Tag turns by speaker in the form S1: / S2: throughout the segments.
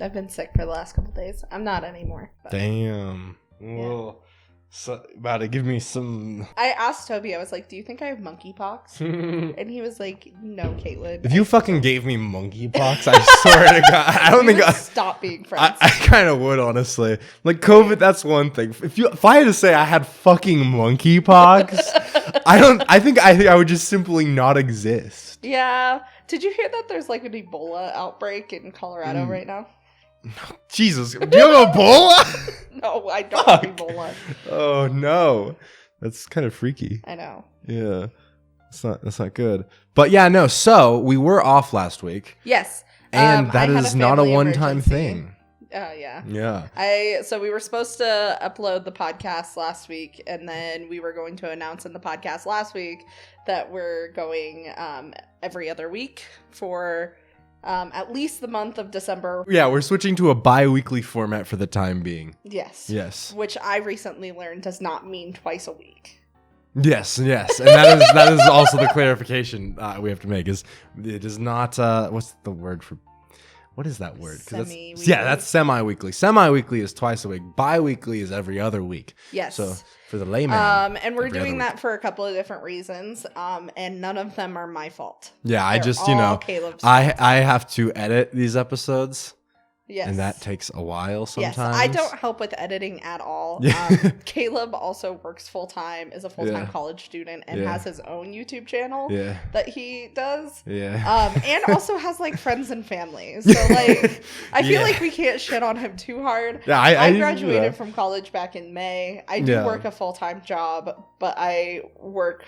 S1: I've been sick for the last couple days. I'm not anymore. But.
S2: Damn.
S1: Yeah.
S2: Well, so, about to give me some...
S1: I asked Toby, I was like, do you think I have monkeypox? And he was like, no, Caitlin.
S2: If you fucking gave me monkeypox, I swear to God, I don't think I...
S1: Stop being friends.
S2: I kind of would, honestly. Like, COVID, that's one thing. If I had to say I had fucking monkeypox, I think I would just simply not exist.
S1: Yeah. Did you hear that there's like an Ebola outbreak in Colorado right now?
S2: Jesus, do you have Ebola?
S1: No, I don't have Ebola.
S2: Oh no, that's kind of freaky.
S1: I know.
S2: Yeah, that's not good. But yeah, no. So we were off last week.
S1: Yes,
S2: and that is not a one-time thing.
S1: Yeah.
S2: Yeah.
S1: So we were supposed to upload the podcast last week, and then we were going to announce in the podcast last week that we're going every other week for at least the month of December.
S2: Yeah, we're switching to a bi-weekly format for the time being.
S1: Yes. Which I recently learned does not mean twice a week.
S2: Yes, and that is also the clarification we have to make. Is it is not what's the word for? What is that word?
S1: Semi-weekly.
S2: That's semi-weekly. Semi-weekly is twice a week. Bi-weekly is every other week.
S1: Yes.
S2: So for the layman.
S1: And we're doing that for a couple of different reasons. And none of them are my fault.
S2: Yeah,
S1: They're
S2: I just,
S1: Caleb's
S2: I have to edit these episodes.
S1: Yes.
S2: And that takes a while sometimes.
S1: Yes, I don't help with editing at all. Caleb also works full-time, is a full-time college student, and has his own YouTube channel that he does.
S2: Yeah.
S1: And also has, like, friends and family. So, like, I feel like we can't shit on him too hard.
S2: Yeah,
S1: I graduated from college back in May. I do work a full-time job, but I work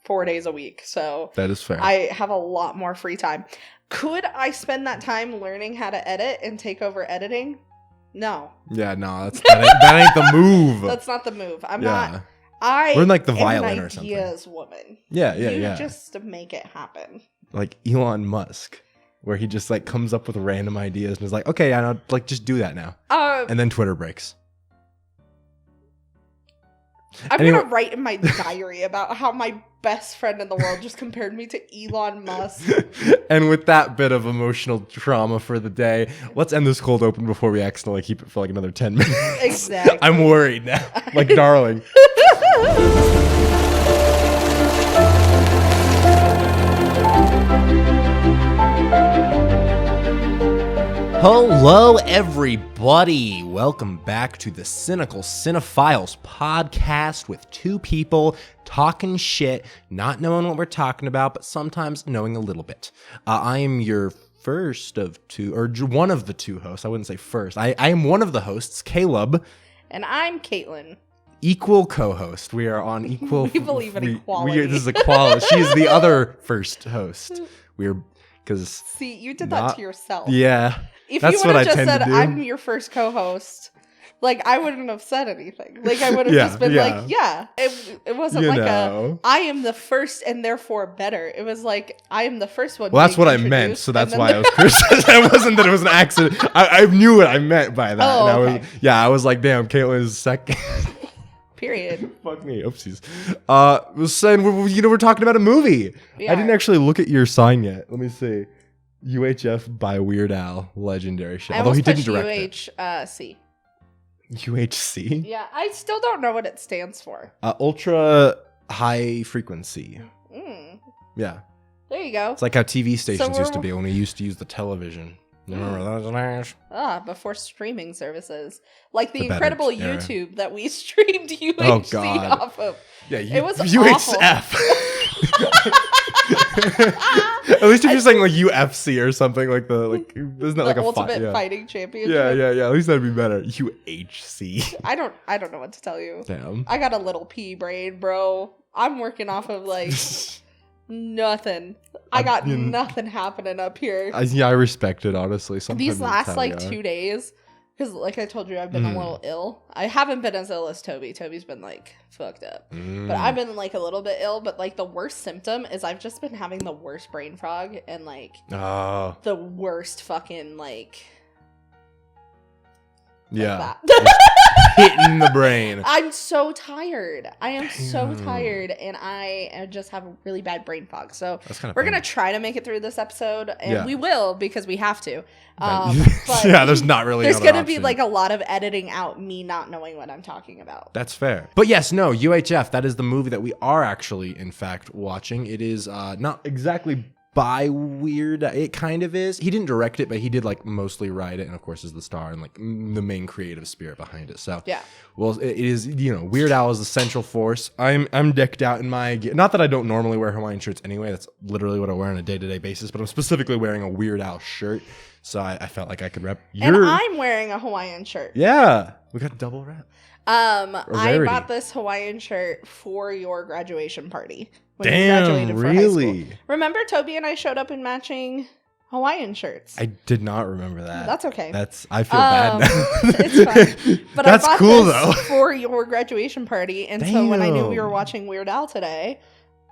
S1: 4 days a week. So
S2: that is fair.
S1: I have a lot more free time. Could I spend that time learning how to edit and take over editing? No.
S2: Yeah, no, that ain't the move.
S1: That's not the move. I'm not.
S2: We're in like the
S1: am
S2: violin
S1: an
S2: or something.
S1: Ideas woman.
S2: Yeah.
S1: Just make it happen.
S2: Like Elon Musk, where he just like comes up with random ideas and is like, okay, I know, like just do that now. And then Twitter breaks.
S1: I'm gonna write in my diary about how my best friend in the world just compared me to Elon Musk.
S2: And with that bit of emotional trauma for the day, let's end this cold open before we accidentally keep it for like another 10 minutes.
S1: Exactly.
S2: I'm worried now. Like, darling. Hello, everybody. Welcome back to the Cynical Cinephiles podcast with two people talking shit, not knowing what we're talking about, but sometimes knowing a little bit. I am your first of two, or one of the two hosts. I wouldn't say first. I am one of the hosts, Caleb.
S1: And I'm Caitlin.
S2: Equal co-host. We are on equal...
S1: We believe in equality.
S2: This is equality. She is the other first host.
S1: See, you did that to yourself.
S2: Yeah.
S1: If you would have just said, I'm your first co-host, like, I wouldn't have said anything. Like, I would have just been like, it wasn't I am the first and therefore better. It was like, I am the first one.
S2: Well, that's what I meant, so that's why I was criticized. It wasn't that it was an accident. I knew what I meant by that.
S1: Oh,
S2: and I was like, damn, Caitlin is second.
S1: Period.
S2: Fuck me. Oopsies. Was saying, we're talking about a movie. I didn't actually look at your sign yet. Let me see. UHF by Weird Al, legendary shit. Although he didn't direct
S1: UHC.
S2: UHC?
S1: Yeah, I still don't know what it stands for.
S2: Ultra high frequency. Yeah.
S1: There you go.
S2: It's like how TV stations used to be when we used to use the television. Remember those?
S1: Before streaming services. Like the incredible YouTube that we streamed UHC off of.
S2: Yeah,
S1: it was
S2: UHF. At least if you're saying like UFC or something like isn't that like a
S1: ultimate fighting championship?
S2: Yeah. At least that'd be better. UHC.
S1: I don't know what to tell you.
S2: Damn.
S1: I got a little pea brain, bro. I'm working off of like nothing. I got nothing happening up here.
S2: I respect it, honestly. Sometimes
S1: these last like 2 days, because like I told you, I've been a little ill. I haven't been as ill as Toby. Toby's been like fucked up. But I've been like a little bit ill. But like the worst symptom is I've just been having the worst brain fog and like the worst fucking like
S2: Yeah.
S1: Like that.
S2: Hitting the brain.
S1: I'm so tired. I am so tired, and I just have a really bad brain fog. So we're going to try to make it through this episode, and we will because we have to. But
S2: yeah, there's not really
S1: there's
S2: going
S1: to be like a lot of editing out me not knowing what I'm talking about.
S2: That's fair. But yes, no, UHF, that is the movie that we are actually, in fact, watching. It is not exactly by Weird. It kind of is. He didn't direct it, but he did like mostly write it, and of course is the star and like the main creative spirit behind it. So
S1: yeah,
S2: well, it is, you know, Weird Al is the central force. I'm decked out in my gear. Not that I don't normally wear Hawaiian shirts anyway. That's literally what I wear on a day-to-day basis. But I'm specifically wearing a Weird Al shirt, so I felt like I could rep.
S1: And I'm wearing a Hawaiian shirt.
S2: Yeah, we got double rep.
S1: I bought this Hawaiian shirt for your graduation party. When
S2: Damn, really?
S1: Remember Toby and I showed up in matching Hawaiian shirts?
S2: I did not remember that.
S1: That's okay.
S2: I feel bad now.
S1: It's fine. But
S2: that's
S1: I bought
S2: cool
S1: this
S2: though.
S1: For your graduation party. And so when I knew we were watching Weird Al today,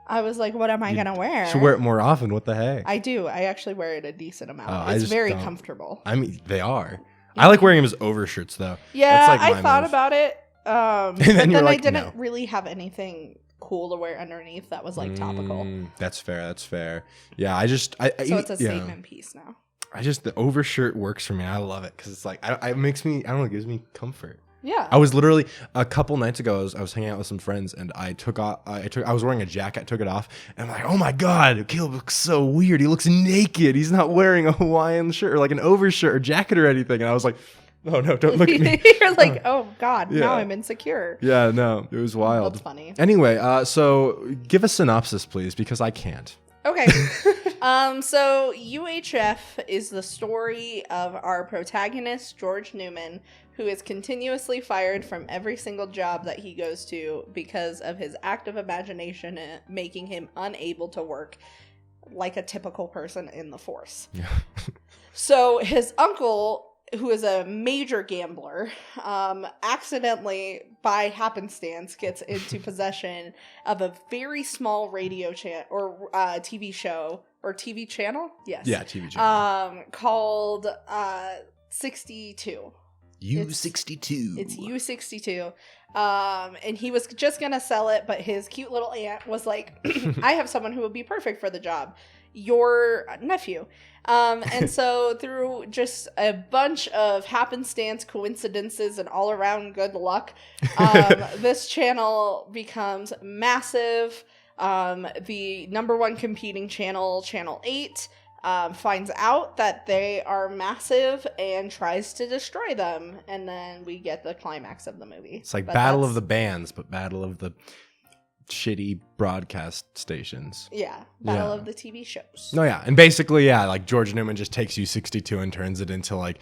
S1: I was like, what am I going to wear?
S2: You should wear it more often. What the heck?
S1: I do. I actually wear it a decent amount. It's very comfortable.
S2: I mean, they are. I like wearing them as overshirts though.
S1: Yeah, like I thought about it. But then I didn't really have anything cool to wear underneath that was like topical.
S2: That's fair. Yeah, so
S1: it's a statement piece now.
S2: The overshirt works for me. I love it because it's like it makes me, I don't know, it gives me comfort.
S1: Yeah.
S2: I was literally a couple nights ago. I was hanging out with some friends, and I was wearing a jacket. I took it off, and I'm like, oh my god, Caleb looks so weird. He looks naked. He's not wearing a Hawaiian shirt or like an overshirt or jacket or anything. And I was like, oh no, don't look at me.
S1: You're like, oh god, now I'm insecure.
S2: Yeah, no, it was wild.
S1: That's funny.
S2: Anyway, so give a synopsis, please, because I can't.
S1: Okay. So UHF is the story of our protagonist, George Newman, who is continuously fired from every single job that he goes to because of his active imagination making him unable to work like a typical person in the force.
S2: Yeah.
S1: So his uncle, who is a major gambler, accidentally, by happenstance, gets into possession of a very small radio channel or TV show or TV channel. Yes.
S2: Yeah, TV channel.
S1: Called 62.
S2: U62.
S1: It's U62. And he was just gonna sell it, but his cute little aunt was like, I have someone who would be perfect for the job. Your nephew. And so through just a bunch of happenstance, coincidences, and all around good luck, this channel becomes massive. The number one competing channel, Channel 8, finds out that they are massive and tries to destroy them. And then we get the climax of the movie.
S2: It's like Battle of the Bands, but Battle of the shitty broadcast stations.
S1: Yeah, Battle of the TV shows.
S2: No, yeah. And basically, yeah, like George Newman just takes U62 and turns it into like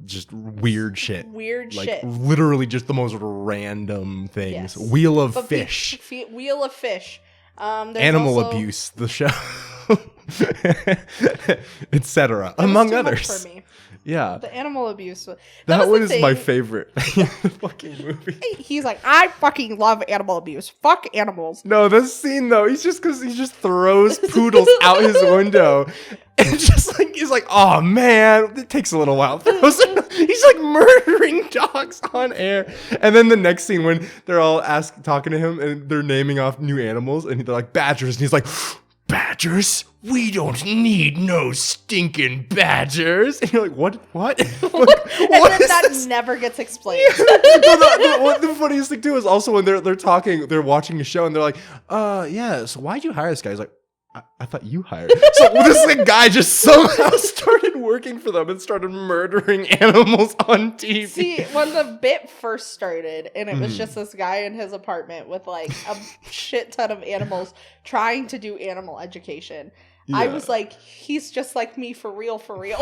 S2: just weird shit. Like literally just the most random things.
S1: Yes.
S2: Wheel of Fish.
S1: Wheel of Fish.
S2: Animal Abuse, the show. Etc. Among others.
S1: For me.
S2: Yeah.
S1: The animal abuse.
S2: That one is my favorite fucking movie.
S1: He's like, I fucking love animal abuse. Fuck animals.
S2: No, this scene though, he just throws poodles out his window. And just like, he's like, oh man, it takes a little while. He's like murdering dogs on air. And then the next scene when they're all talking to him and they're naming off new animals and they're like badgers. And he's like, badgers? We don't need no stinking badgers. And you're like, what? What?
S1: And then that never gets explained.
S2: The funniest thing too is also when they're talking, they're watching a show and they're like, yeah, so why'd you hire this guy? He's like, I thought you hired. So this guy just somehow started working for them and started murdering animals on TV.
S1: See, when the bit first started and it was just this guy in his apartment with like a shit ton of animals trying to do animal education, I was like, he's just like me for real, for real.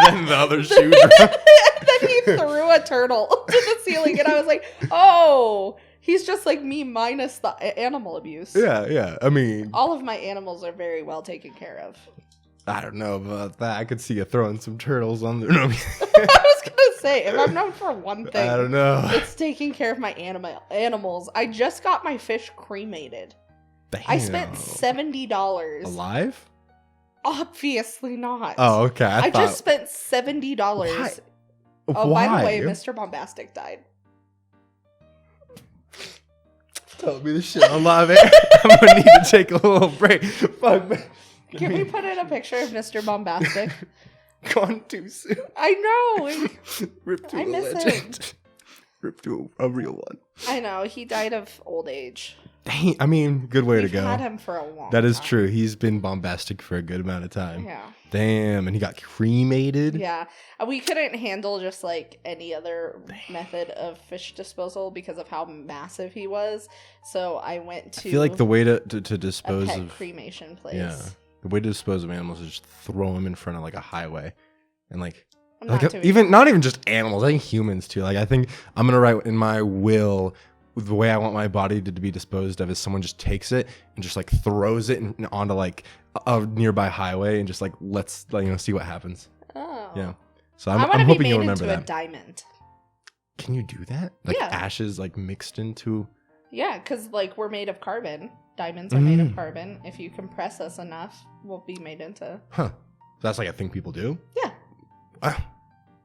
S2: Then the other shoe dropped.
S1: Then he threw a turtle to the ceiling and I was like, oh, he's just like me minus the animal abuse.
S2: Yeah. I mean,
S1: all of my animals are very well taken care of.
S2: I don't know about that. I could see you throwing some turtles on there. No,
S1: I was gonna say, if I'm known for one thing,
S2: I don't know.
S1: It's taking care of my animals. I just got my fish cremated.
S2: Damn.
S1: I spent $70.
S2: Alive?
S1: Obviously not.
S2: Oh, okay. I
S1: just spent $70. Oh,
S2: Why?
S1: by the way, Mr. Bombastic died.
S2: Tell me the shit on live air. I'm gonna need to take a little break. Fuck, man.
S1: Can we put in a picture of Mr. Bombastic?
S2: Gone too soon.
S1: I know.
S2: Rip to
S1: I
S2: a
S1: miss
S2: legend.
S1: him.
S2: Rip to a real one.
S1: I know. He died of old age.
S2: Dang, I mean, good way
S1: We've
S2: to go.
S1: had him for a long
S2: That is
S1: time.
S2: true. He's been bombastic for a good amount of time.
S1: Yeah.
S2: Damn, and he got cremated.
S1: Yeah. We couldn't handle just like any other method of fish disposal because of how massive he was. So I went to
S2: I feel like the way to
S1: a
S2: dispose
S1: pet
S2: of
S1: cremation place.
S2: yeah, the way to dispose of animals is just throw them in front of like a highway, and like
S1: I'm
S2: like
S1: not doing
S2: even not even just animals. I think humans too. Like I think I'm gonna write in my will. The way I want my body to be disposed of is someone just takes it and just like throws it onto like a nearby highway and just like lets like, see what happens.
S1: Oh.
S2: Yeah. So
S1: I
S2: I'm
S1: want to be
S2: hoping
S1: made
S2: you'll remember
S1: into a
S2: that.
S1: diamond.
S2: Can you do that? Like
S1: Yeah.
S2: ashes like mixed into.
S1: Yeah, because like we're made of carbon. Diamonds are made of
S2: Mm.
S1: carbon. If you compress us enough, we'll be made into.
S2: Huh. That's like a thing people do.
S1: Yeah.
S2: Wow.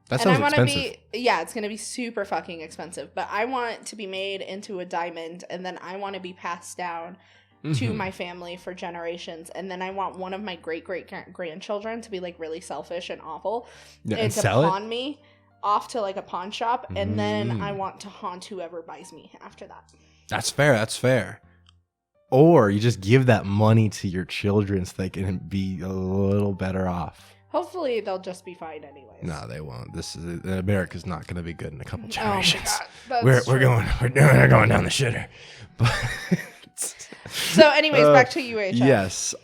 S2: That
S1: And
S2: sounds
S1: I want
S2: expensive.
S1: to be, yeah, it's going to be super fucking expensive, but I want to be made into a diamond and then I want to be passed down to
S2: Mhm.
S1: my family for generations. And then I want one of my great grandchildren to be like really selfish and awful
S2: Yeah,
S1: and
S2: and
S1: to
S2: sell it.
S1: pawn me off to like a pawn shop. And then
S2: Mm.
S1: I want to haunt whoever buys me after that.
S2: That's fair. That's fair. Or you just give that money to your children so they can be a little better off.
S1: Hopefully they'll just be fine anyways.
S2: No, they won't. This is America's not going to be good in a couple
S1: Oh my
S2: generations.
S1: God, that's
S2: we're
S1: true.
S2: going down the shitter. But
S1: So anyways, back to UHF.
S2: yes.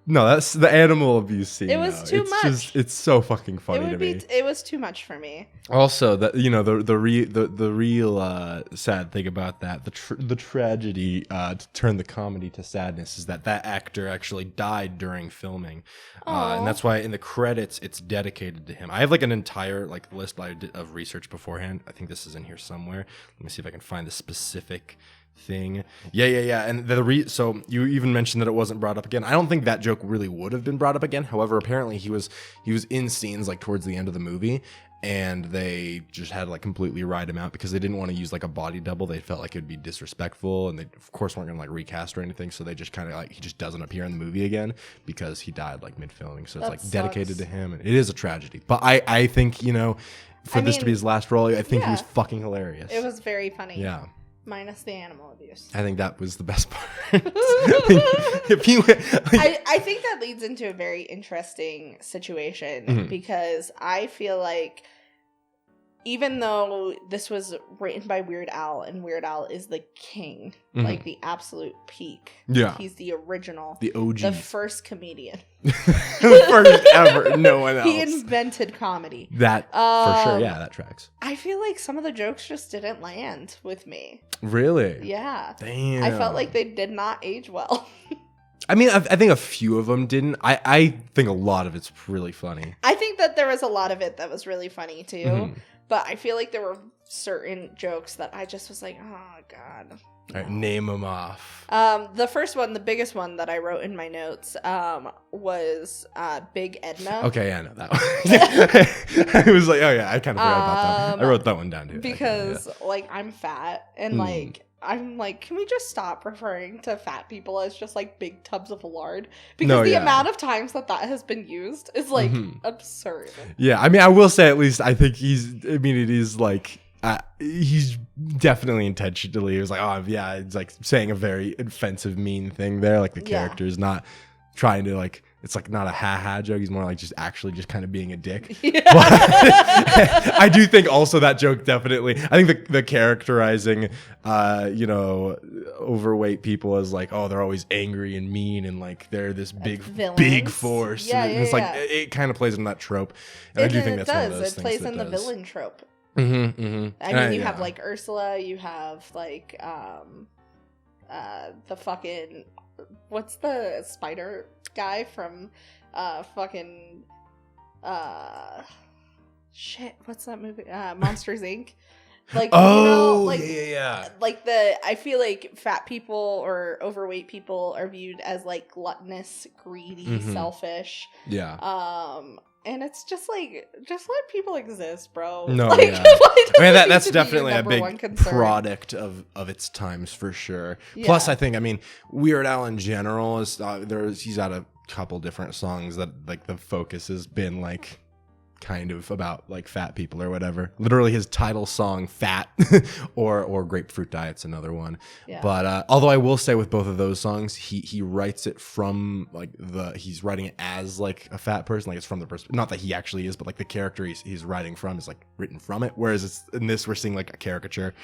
S2: No, that's the animal abuse scene.
S1: It was
S2: though.
S1: too
S2: It's
S1: much.
S2: Just, it's so fucking funny to me.
S1: It was too much for me.
S2: Also, that the real sad thing about that, the tragedy to turn the comedy to sadness is that actor actually died during filming, and that's why in the credits it's dedicated to him. I have like an entire like list of research beforehand. I think this is in here somewhere. Let me see if I can find the specific thing. Yeah. And so you even mentioned that it wasn't brought up again. I don't think that joke really would have been brought up again. However, apparently he was in scenes like towards the end of the movie, and they just had to like completely write him out because they didn't want to use like a body double. They felt like it would be disrespectful, and they of course weren't gonna like recast or anything. So they just kind of like, he just doesn't appear in the movie again because he died like mid filming. So it's
S1: That
S2: like dedicated
S1: sucks.
S2: to him, and it is a tragedy. But I think for this to be his last role, I think he was fucking hilarious.
S1: It was very funny.
S2: Yeah.
S1: Minus the animal abuse.
S2: I think that was the best part. If he went,
S1: I think that leads into a very interesting situation
S2: Mhm.
S1: because I feel like even though this was written by Weird Al and Weird Al is the king,
S2: Mhm.
S1: like the absolute peak.
S2: Yeah.
S1: He's the original,
S2: the OG,
S1: the first comedian.
S2: first ever, no one else.
S1: He invented comedy.
S2: That for sure,
S1: Um,
S2: yeah, that tracks.
S1: I feel like some of the jokes just didn't land with me.
S2: Really?
S1: Yeah.
S2: Damn.
S1: I felt like they did not age well.
S2: I mean, I think a few of them didn't. I think a lot of it's really funny.
S1: I think that there was a lot of it that was really funny too.
S2: Mhm.
S1: But I feel like there were certain jokes that I just was like, oh God.
S2: All right, name them off.
S1: The first one, the biggest one that I wrote in my notes, was Big Edna.
S2: Okay, I know that one. I was like, oh yeah, I kind of forgot about that one. I wrote that one down too.
S1: Because like I'm fat and like I'm like, can we just stop referring to fat people as just like big tubs of lard? Because
S2: No,
S1: the
S2: yeah.
S1: amount of times that has been used is like
S2: Mhm.
S1: absurd.
S2: Yeah, I mean, I will say at least I think it is like he's definitely intentionally. It was like, oh yeah, it's like saying a very offensive, mean thing there. Like the
S1: Yeah.
S2: character is not trying to like. It's like not a ha-ha joke. He's more like just kind of being a dick.
S1: Yeah.
S2: But I do think also that joke definitely. I think the characterizing, overweight people as like, oh, they're always angry and mean and like they're this big
S1: villains.
S2: force.
S1: Yeah,
S2: and
S1: yeah,
S2: it's like
S1: yeah.
S2: it kind of plays in that trope. And I do think that's one of those
S1: It
S2: things
S1: plays
S2: that
S1: in the
S2: does.
S1: villain trope.
S2: Mm-hmm, mm-hmm.
S1: I mean, you have like Ursula, you have like the fucking what's the spider guy from fucking shit, what's that movie? Monsters Inc. Like
S2: yeah.
S1: like I feel like fat people or overweight people are viewed as like gluttonous, greedy,
S2: Mhm.
S1: selfish.
S2: Yeah.
S1: And it's just let people exist, bro.
S2: No,
S1: like,
S2: yeah. I mean,
S1: that's
S2: that's definitely a big product of its times for sure. Yeah. Plus, I think, I mean, Weird Al in general is he's got a couple different songs that like the focus has been like kind of about like fat people or whatever. Literally his title song, Fat, or Grapefruit Diet's another one. Yeah. But although I will say with both of those songs, he writes it from like he's writing it as like a fat person, like it's from the person, not that he actually is, but like the character he's writing from is like written from it. Whereas in this we're seeing like a caricature.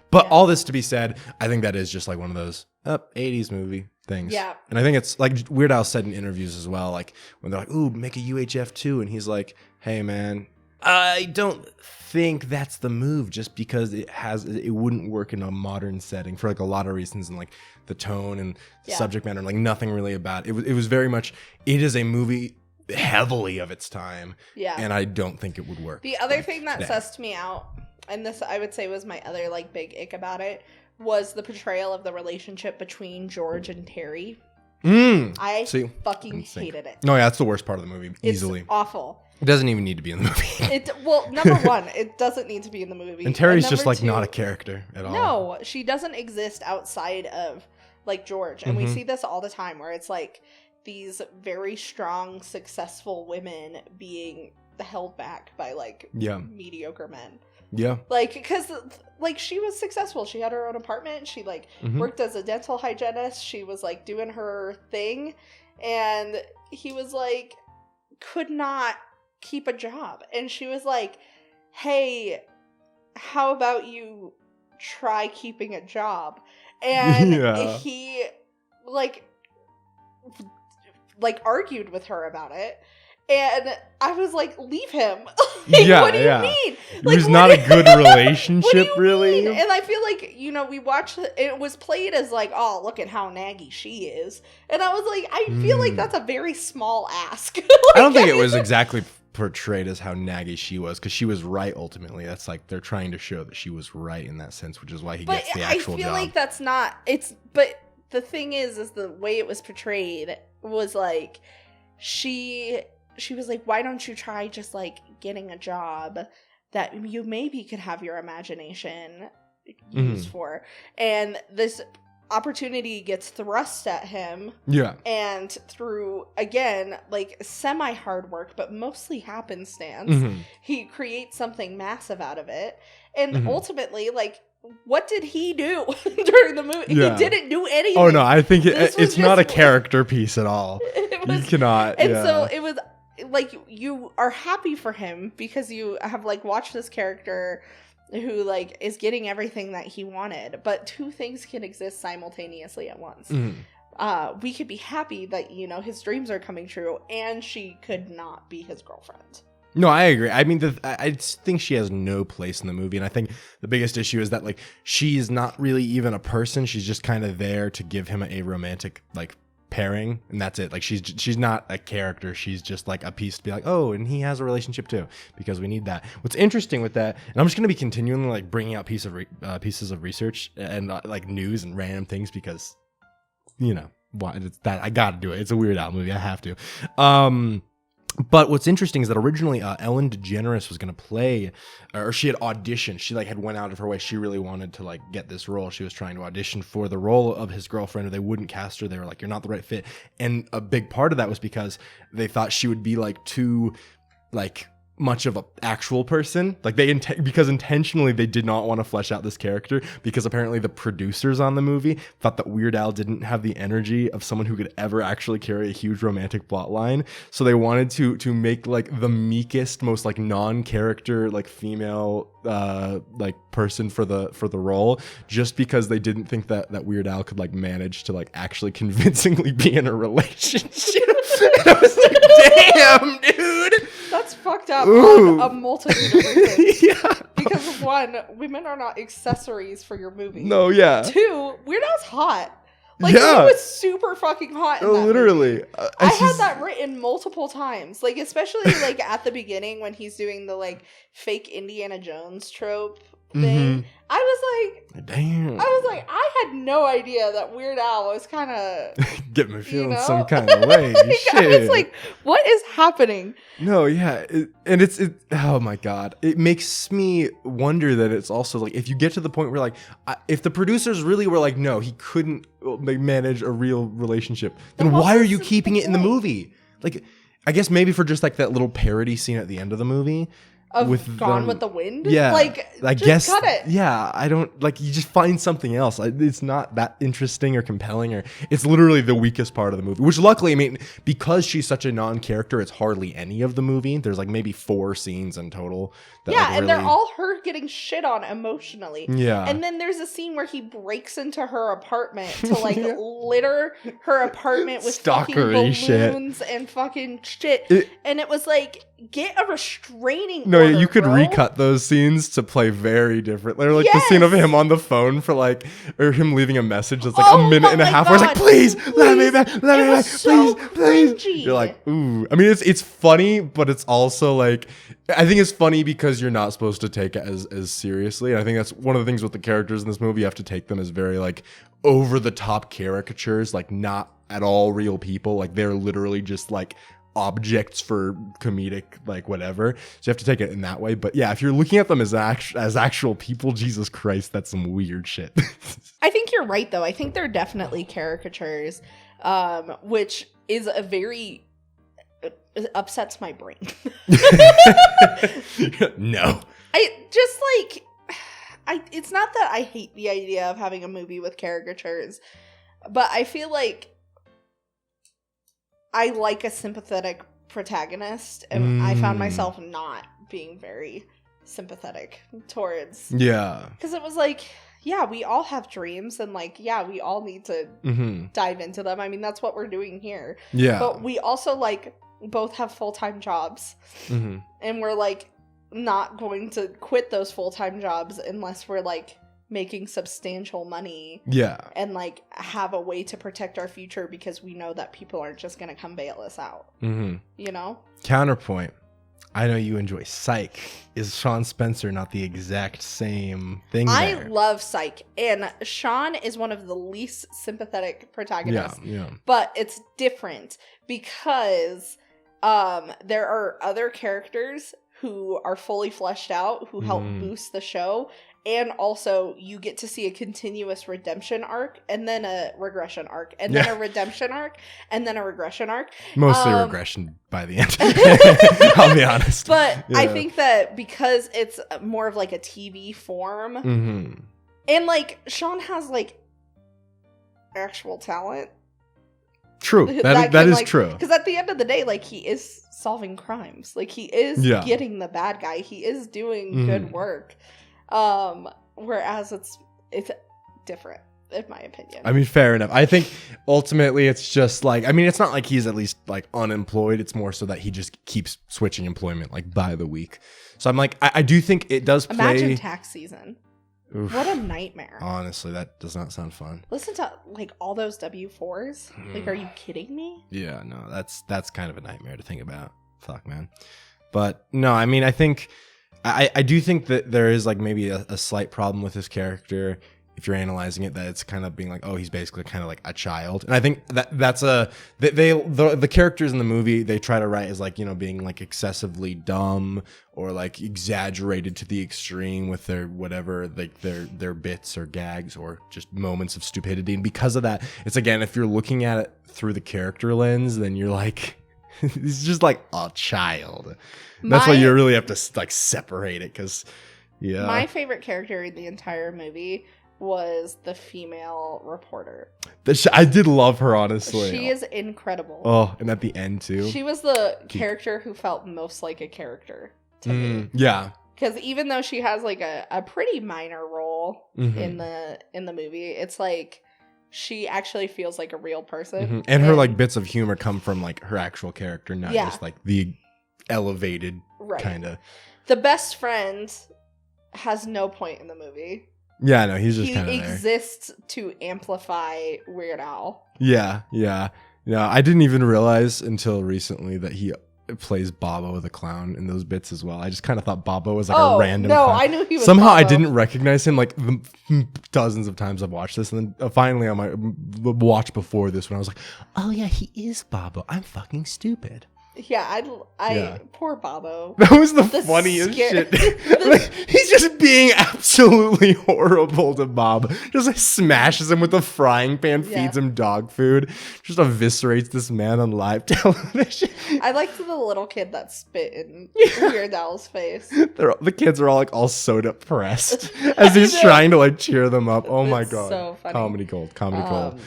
S2: But all this to be said, I think that is just like one of those 80s movie things. Yeah. And I think it's like Weird Al said in interviews as well, like when they're like, ooh, make a UHF 2. And he's like, hey, man, I don't think that's the move just because it wouldn't work in a modern setting for like a lot of reasons and like the tone and the subject matter and like nothing really about it. It was very much, it is a movie heavily of its time. Yeah. And I don't think it would work.
S1: The other thing that sussed me out, and this I would say was my other like big ick about it, was the portrayal of the relationship between George and Terri. I fucking hated it.
S2: No, yeah, that's the worst part of the movie, easily.
S1: It's awful.
S2: It doesn't even need to be in the movie.
S1: Well, number one, it doesn't need to be in the movie.
S2: And Terry's just like not a character at all.
S1: No, she doesn't exist outside of like George. And we see this all the time where it's like these very strong, successful women being held back by like mediocre men.
S2: Yeah.
S1: Like, because, like, she was successful. She had her own apartment. She, like, worked as a dental hygienist. She was, like, doing her thing. And he was, like, could not keep a job. And she was like, hey, how about you try keeping a job? And he, like, argued with her about it. And I was like, leave him. What do you mean?
S2: Like, it was not a good relationship, really.
S1: Mean? And I feel like, we watched, it was played as like, oh, look at how naggy she is. And I was like, I feel like that's a very small ask.
S2: I don't think it was exactly portrayed as how naggy she was, because she was right ultimately. That's like, they're trying to show that she was right in that sense, which is why he gets the actual job. I feel like
S1: that's not, but the thing is the way it was portrayed was like, she was like, why don't you try just like getting a job that you maybe could have your imagination used for? And this opportunity gets thrust at him. Yeah. And through, again, like semi hard work, but mostly happenstance, he creates something massive out of it. And ultimately, like, what did he do during the movie? Yeah. He didn't do anything.
S2: Oh, no, I think it's not a character piece at all. You cannot.
S1: And so it was like, you are happy for him because you have like watched this character who like is getting everything that he wanted, but two things can exist simultaneously at once. We could be happy that his dreams are coming true, and she could not be his girlfriend.
S2: No, I agree. I mean, I think she has no place in the movie, and I think the biggest issue is that like she's not really even a person. She's just kind of there to give him a romantic like pairing, and that's it. Like she's not a character. She's just like a piece to be like, oh, and he has a relationship too, because we need that. What's interesting with that, and I'm just gonna be continually like bringing out pieces of research and like news and random things, because why it's that I gotta do it. It's a Weird Al movie. I have to. But what's interesting is that originally Ellen DeGeneres was going to play, or she had auditioned. She like had went out of her way. She really wanted to like get this role. She was trying to audition for the role of his girlfriend, or they wouldn't cast her. They were like, you're not the right fit. And a big part of that was because they thought she would be like too like much of an actual person. Like because intentionally they did not want to flesh out this character, because apparently the producers on the movie thought that Weird Al didn't have the energy of someone who could ever actually carry a huge romantic plot line. So they wanted to make like the meekest, most like non-character like female like person for the role, just because they didn't think that Weird Al could like manage to like actually convincingly be in a relationship. And I was like, damn, dude.
S1: That's fucked up on a multitude of reasons. Yeah. Because one, women are not accessories for your movie.
S2: No, yeah.
S1: Two, Weird Al's hot. Like, he was super fucking hot in that
S2: literally.
S1: I had that written multiple times. Like, especially, like, at the beginning when he's doing the, like, fake Indiana Jones trope thing.
S2: Mhm.
S1: I was like,
S2: damn.
S1: I had no idea that Weird Al was kind of
S2: Get me feeling
S1: you know?
S2: some kind of way. Shit.
S1: I was like, what is happening?
S2: No, yeah, oh my god, it makes me wonder that it's also like if you get to the point where like if the producers really were like, no, he couldn't manage a real relationship, then why are you keeping it in the movie? Like, I guess maybe for just like that little parody scene at the end of the movie.
S1: With Gone with the Wind?
S2: Yeah.
S1: Like, I guess, cut it.
S2: Yeah, I don't, like, you just find something else. It's not that interesting or compelling, or it's literally the weakest part of the movie, which luckily, I mean, because she's such a non-character, it's hardly any of the movie. There's like maybe 4 scenes in total. That,
S1: yeah,
S2: like,
S1: and
S2: really...
S1: they're all her getting shit on emotionally.
S2: Yeah.
S1: And then there's a scene where he breaks into her apartment to like litter her apartment with fucking balloons and fucking shit. And it was like, get a restraining order,
S2: you could
S1: bro.
S2: recut those scenes to play very different. They're like the scene of him on the phone for like, or him leaving a message that's like a minute and a half. Where it's like, please, let me back, please. You're like, ooh. I mean, it's funny, but it's also like, I think it's funny because you're not supposed to take it as seriously. And I think that's one of the things with the characters in this movie. You have to take them as very like over the top caricatures, like not at all real people. Like they're literally just like objects for comedic, like whatever. So you have to take it in that way. But yeah, if you're looking at them as actual people, Jesus Christ, that's some weird shit.
S1: I think you're right, though. I think they're definitely caricatures, which is a very upsets my brain.
S2: No.
S1: It's not that I hate the idea of having a movie with caricatures, but I feel like I like a sympathetic protagonist, and I found myself not being very sympathetic towards.
S2: Yeah.
S1: Because it was like, yeah, we all have dreams, and like, yeah, we all need to dive into them. I mean, that's what we're doing here.
S2: Yeah.
S1: But we also like both have full-time jobs, and we're like not going to quit those full-time jobs unless we're like making substantial money, and like have a way to protect our future, because we know that people aren't just gonna come bail us out. You know?
S2: Counterpoint, I know you enjoy Psych. Is Sean Spencer not the exact same thing there?
S1: I love Psych, and Sean is one of the least sympathetic protagonists.
S2: Yeah.
S1: But it's different because there are other characters who are fully fleshed out, who help boost the show. And also, you get to see a continuous redemption arc, and then a regression arc, and then a redemption arc, and then a regression arc.
S2: Mostly regression by the end. I'll be honest.
S1: But I think that because it's more of like a TV form, and like Sean has like actual talent.
S2: True. That is like, true.
S1: Because at the end of the day, like, he is solving crimes. Like, he is getting the bad guy. He is doing good work. Whereas it's different, in my opinion.
S2: I mean, fair enough. I think ultimately it's just like, I mean, it's not like he's at least like unemployed. It's more so that he just keeps switching employment like by the week. So I'm like, I do think it does play.
S1: Imagine tax season.
S2: Oof.
S1: What a nightmare.
S2: Honestly, that does not sound fun.
S1: Listen to like all those W-4s. Like, are you kidding me?
S2: Yeah, no, that's kind of a nightmare to think about. Fuck, man. But no, I mean, I think I do think that there is like maybe a slight problem with his character if you're analyzing it, that it's kind of being like, oh, he's basically kind of like a child. And I think that's the characters in the movie, they try to write as like, you know, being like excessively dumb or like exaggerated to the extreme with their whatever, like their bits or gags or just moments of stupidity. And because of that, it's again, if you're looking at it through the character lens, then you're like, he's just like a child. That's why you really have to like separate it, because
S1: my favorite character in the entire movie was the female reporter.
S2: I did love her, honestly.
S1: She is incredible.
S2: Oh, and at the end too.
S1: She was the character who felt most like a character to me.
S2: Yeah.
S1: Because even though she has like a pretty minor role in the movie, it's like she actually feels like a real person.
S2: And her like bits of humor come from like her actual character, not just like the elevated kind of.
S1: The best friend has no point in the movie.
S2: Yeah, no, he's just kind of there.
S1: He exists to amplify Weird Al.
S2: Yeah. No, I didn't even realize until recently that he plays Bobo the clown in those bits as well. I just kind of thought Bobo was like a random clown.
S1: I knew he was
S2: Somehow
S1: Bobo.
S2: I didn't recognize him like the dozens of times I've watched this, and then finally on my watch before this when I was like, oh yeah, he is Bobo. I'm fucking stupid.
S1: Yeah, poor Bobo.
S2: That was the funniest shit. Like, he's just being absolutely horrible to Bob. Just like smashes him with a frying pan, feeds him dog food, just eviscerates this man on live television.
S1: I liked the little kid that spit in Weird Al's face.
S2: The kids are all like all so depressed as he's trying to like cheer them up. Oh my god.
S1: So funny.
S2: Comedy gold.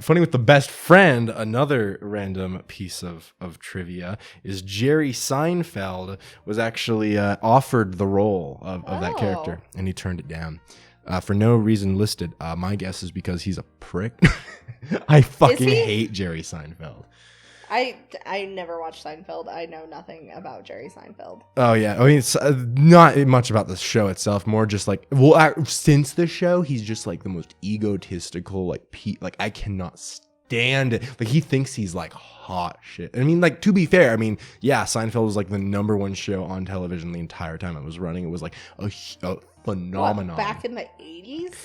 S2: Funny with the best friend, another random piece of trivia is Jerry Seinfeld was actually offered the role of that character, and he turned it down for no reason listed. My guess is because he's a prick. I fucking hate Jerry Seinfeld.
S1: I never watched Seinfeld. I know nothing about Jerry Seinfeld.
S2: Oh yeah, I mean it's not much about the show itself. More just like since the show, he's just like the most egotistical. Like I cannot stand it. Like he thinks he's like hot shit. I mean, like to be fair, I mean yeah, Seinfeld was like the #1 show on television the entire time it was running. It was like a phenomenon.
S1: What, back in the 80s?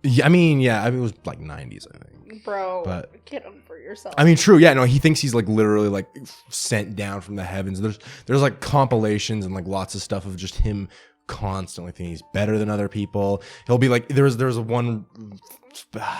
S2: Yeah, I mean it was like 90s, I think.
S1: Bro,
S2: but
S1: get them for yourself.
S2: I mean, true. Yeah, no, he thinks he's like literally like sent down from the heavens. There's like compilations and like lots of stuff of just him constantly thinking he's better than other people. He'll be like, there was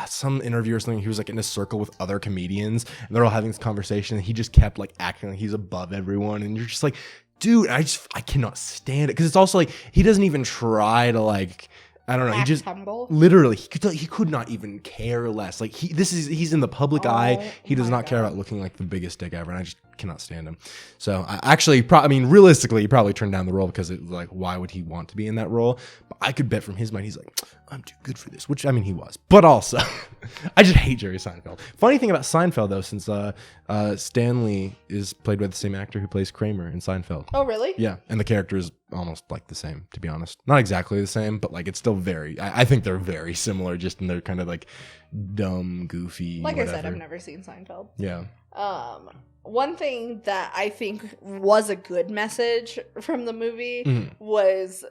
S2: some interview or something. He was like in a circle with other comedians, and they're all having this conversation. And he just kept like acting like he's above everyone, and you're just like, dude, I cannot stand it because it's also like he doesn't even try to like. I don't know. He just humble. Literally, he could not even care less. Like he's in the public eye. He does not care about looking like the biggest dick ever, and I just cannot stand him. So I mean, realistically, he probably turned down the role because it was like, why would he want to be in that role? But I could bet from his mind, he's like, I'm too good for this. Which I mean, he was. But also, I just hate Jerry Seinfeld. Funny thing about Seinfeld though, since Stanley is played by the same actor who plays Kramer in Seinfeld.
S1: Oh, really?
S2: Yeah, and the character is almost like the same, to be honest. Not exactly the same, but like it's still very. I think they're very similar, just in their kind of like dumb, goofy.
S1: Like
S2: whatever.
S1: I said, I've never seen Seinfeld.
S2: Yeah.
S1: One thing that I think was a good message from the movie was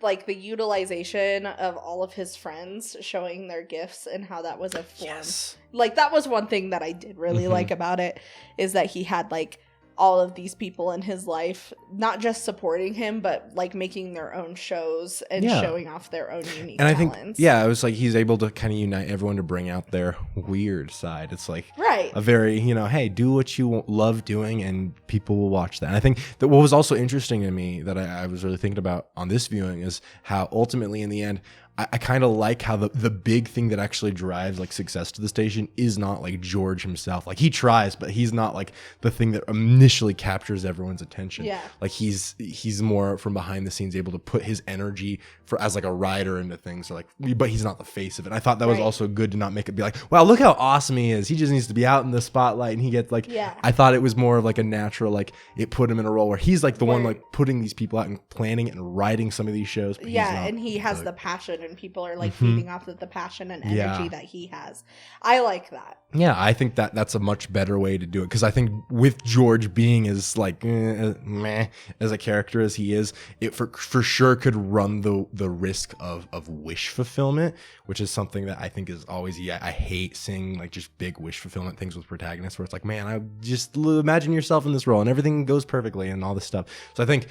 S1: like the utilization of all of his friends showing their gifts and how that was a form. Yes. Like that was one thing that I did really like about it, is that he had like all of these people in his life not just supporting him, but like making their own shows and showing off their own unique talents.
S2: I think it was like he's able to kind of unite everyone to bring out their weird side. It's like a very, hey, do what you love doing and people will watch that. And I think that what was also interesting to me that I was really thinking about on this viewing is how ultimately in the end I kind of like how the big thing that actually drives like success to the station is not like George himself. Like he tries, but he's not like the thing that initially captures everyone's attention. Yeah. Like he's more from behind the scenes able to put his energy as like a writer into things. Or like, but he's not the face of it. I thought that was also good to not make it be like, wow, look how awesome he is. He just needs to be out in the spotlight and he gets like, I thought it was more of like a natural, like it put him in a role where he's like the one like putting these people out and planning and writing some of these shows. But
S1: and he has the passion. And people are like feeding off of the passion and energy that he has. I like that.
S2: Yeah, I think that's a much better way to do it, because I think with George being as like meh as a character as he is, it for sure could run the risk of wish fulfillment, which is something that I think is always I hate seeing like just big wish fulfillment things with protagonists where it's like, man, I just imagine yourself in this role and everything goes perfectly and all this stuff. So I think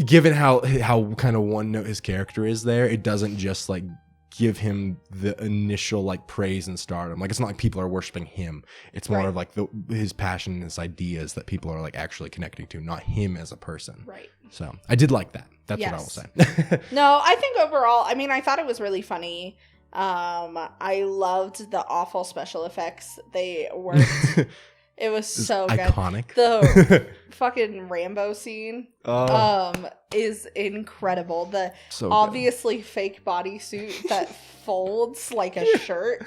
S2: given how kind of one note his character is there, it doesn't just like give him the initial like praise and stardom. Like it's not like people are worshiping him. It's more of like his passion and his ideas that people are like actually connecting to, not him as a person. Right. So I did like that. That's what I will say.
S1: No, I think overall, I mean, I thought it was really funny. I loved the awful special effects they worked. It was so
S2: iconic.
S1: Good. The fucking Rambo scene is incredible. The obviously fake bodysuit that folds like a shirt.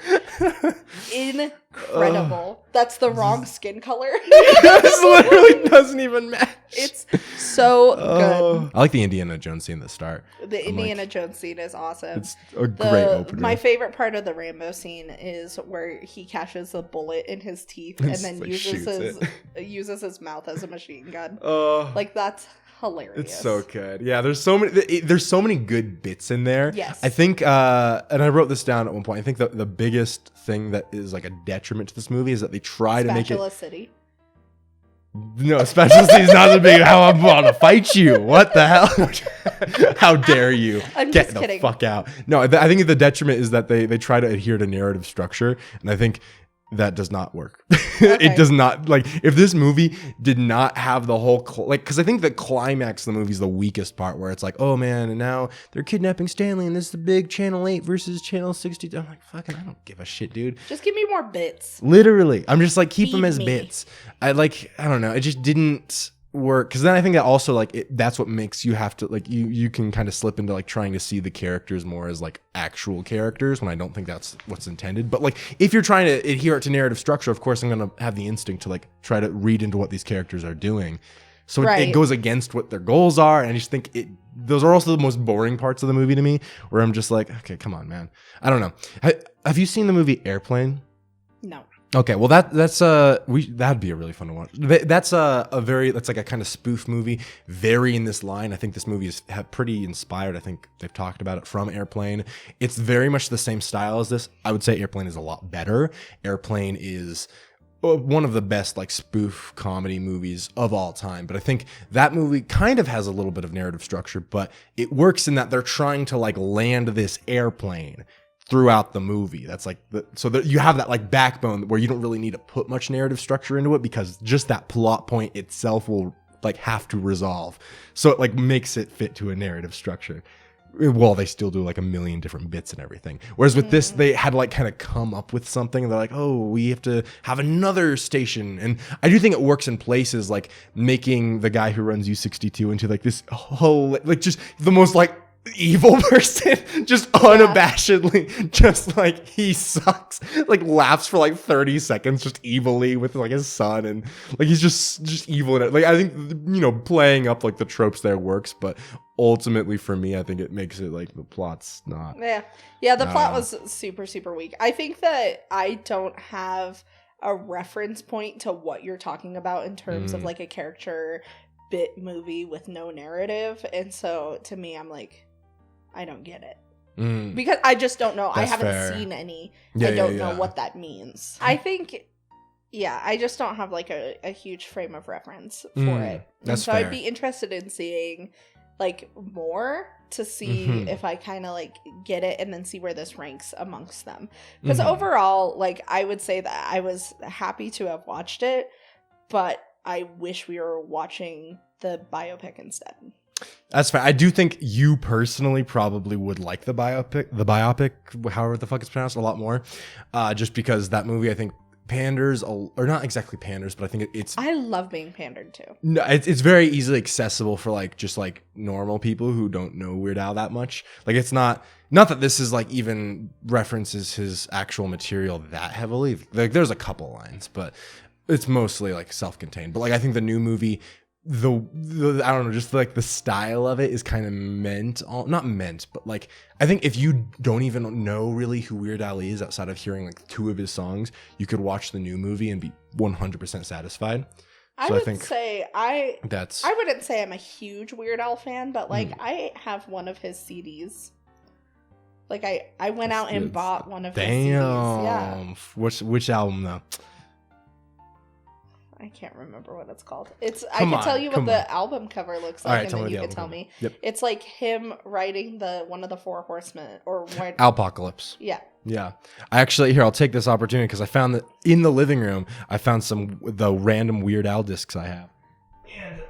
S1: Incredible. That's the wrong skin color.
S2: This literally doesn't even match.
S1: It's so good.
S2: I like the Indiana Jones scene at the start.
S1: The Indiana Jones scene is awesome.
S2: It's a great opener.
S1: My favorite part of the Rambo scene is where he catches a bullet in his teeth and then uses his mouth as a machine gun. Like, that's hilarious.
S2: It's so good. Yeah, there's so many good bits in there.
S1: Yes.
S2: I think, and I wrote this down at one point, I think the biggest thing that is like a detriment to this movie is that they try to make it...
S1: Spatula City.
S2: No, Spatula City is not as big. How I'm about to fight you. What the hell? How dare you?
S1: I'm
S2: Get
S1: just
S2: the
S1: kidding.
S2: fuck out. No, I think the detriment is that they try to adhere to narrative structure, and I think that does not work.
S1: Okay.
S2: It does not. Like, if this movie did not have the whole because I think the climax of the movie is the weakest part, where it's like, oh man, and now they're kidnapping Stanley, and this is the big Channel 8 versus Channel 62. I'm like, fucking, I don't give a shit, dude.
S1: Just give me more bits.
S2: Literally, I'm just like, keep them as
S1: me.
S2: bits. I don't know. It just didn't work, because then I think that also like that's what makes you have to like you can kind of slip into like trying to see the characters more as like actual characters, when I don't think that's what's intended. But like, if you're trying to adhere to narrative structure, of course I'm gonna have the instinct to like try to read into what these characters are doing, so it goes against what their goals are. And I just think those are also the most boring parts of the movie to me, where I'm just like, okay, come on, man. I don't know. Have you seen the movie Airplane?
S1: No.
S2: Okay, well that'd be a really fun to watch. That's like a kind of spoof movie, very in this line. I think this movie is pretty inspired. I think they've talked about it from Airplane. It's very much the same style as this. I would say Airplane is a lot better. Airplane is one of the best like spoof comedy movies of all time, but I think that movie kind of has a little bit of narrative structure, but it works in that they're trying to like land this airplane throughout the movie. That's like you have that like backbone where you don't really need to put much narrative structure into it, because just that plot point itself will like have to resolve. So it like makes it fit to a narrative structure. Well, they still do like a million different bits and everything. Whereas with this, they had to like kind of come up with something. They're like, oh, we have to have another station. And I do think it works in places, like making the guy who runs U62 into like this whole, like just the most like evil person, just unabashedly, just like he sucks, like laughs for like 30 seconds just evilly with like his son, and like he's just evil in it. Like, I think, you know, playing up like the tropes there works, but ultimately for me, I think it makes it like the plot's not.
S1: Yeah, the plot was super, super weak. I think that I don't have a reference point to what you're talking about in terms of like a character bit movie with no narrative, and so to me, I'm like, I don't get it. Because I just don't know.
S2: That's
S1: I haven't
S2: fair.
S1: seen any.
S2: Yeah,
S1: I don't know what that means. I think, I just don't have like a huge frame of reference for it.
S2: That's
S1: so
S2: fair.
S1: I'd be interested in seeing like more to see if I kind of like get it, and then see where this ranks amongst them. Because overall, like, I would say that I was happy to have watched it, but I wish we were watching the biopic instead.
S2: That's fair. I do think you personally probably would like the biopic, however the fuck it's pronounced, a lot more. Just because that movie, I think, panders, or not exactly panders, but I think it's...
S1: I love being pandered to.
S2: No, it's very easily accessible for like just like normal people who don't know Weird Al that much. Like, it's not that this is like even references his actual material that heavily. Like, there's a couple lines, but it's mostly like self-contained. But like, I think the new movie, the I don't know, just like the style of it is kind of not meant, but like, I think if you don't even know really who Weird Al is outside of hearing like 2 of his songs, you could watch the new movie and be 100% satisfied. So I think
S1: I wouldn't say I'm a huge Weird Al fan, but like I have one of his CDs. Like I went out and bought one of his CDs. Yeah.
S2: Which album though?
S1: I can't remember what it's called. I can tell you what the album cover looks like, and then you can tell me.
S2: Yep.
S1: It's like him riding one of the 4 horsemen, or
S2: Alpocalypse.
S1: Yeah.
S2: Yeah. I'll take this opportunity because I found that in the living room, I found the random Weird Al discs I have. And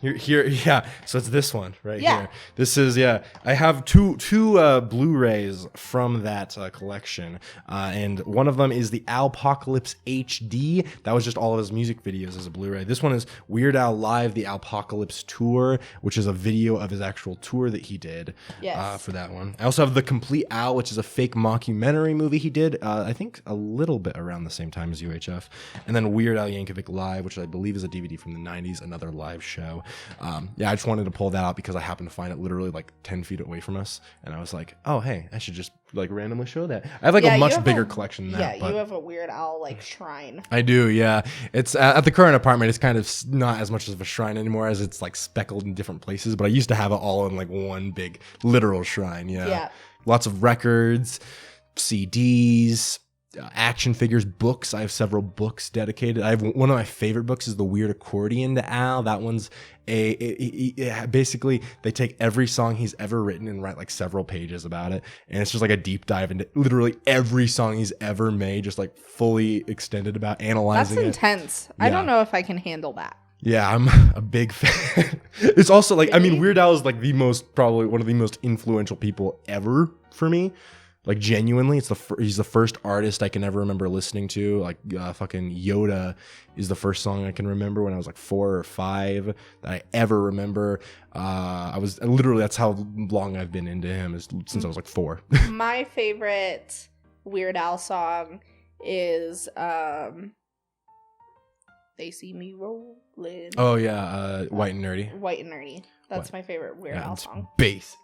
S2: Here, yeah. So it's this one right
S1: Yeah.
S2: here. This is, yeah. I have two Blu-rays from that collection, and one of them is the Alpocalypse HD. That was just all of his music videos as a Blu-ray. This one is Weird Al Live: The Alpocalypse Tour, which is a video of his actual tour that he did.
S1: Yes.
S2: For that one. I also have The Complete Al, which is a fake mockumentary movie he did. I think a little bit around the same time as UHF, and then Weird Al Yankovic Live, which I believe is a DVD from the 90s, another live show. I just wanted to pull that out because I happened to find it literally like 10 feet away from us, and I was like, oh hey, I should just like randomly show that. I have like a much bigger collection than that.
S1: Yeah, you have a Weird Al like shrine.
S2: I do, yeah. It's at the current apartment, it's kind of not as much of a shrine anymore, as it's like speckled in different places, but I used to have it all in like one big literal shrine. Yeah. Lots of records, CDs, action figures, books. I have several books dedicated. I have one of my favorite books is The Weird Accordion to Al. That one's basically they take every song he's ever written and write like several pages about it, and it's just like a deep dive into literally every song he's ever made, just like fully extended about analyzing it.
S1: That's intense. Yeah. I don't know if I can handle that.
S2: Yeah, I'm a big fan. It's also like, I mean, Weird Al is like probably one of the most influential people ever for me. Like genuinely, he's the first artist I can ever remember listening to. Like fucking Yoda is the first song I can remember when I was like 4 or 5 that I ever remember. That's how long I've been into him since I was like 4.
S1: My favorite Weird Al song is They See Me Rolling.
S2: Oh yeah, White and Nerdy.
S1: White and Nerdy. That's my favorite Weird Al song.
S2: Bass.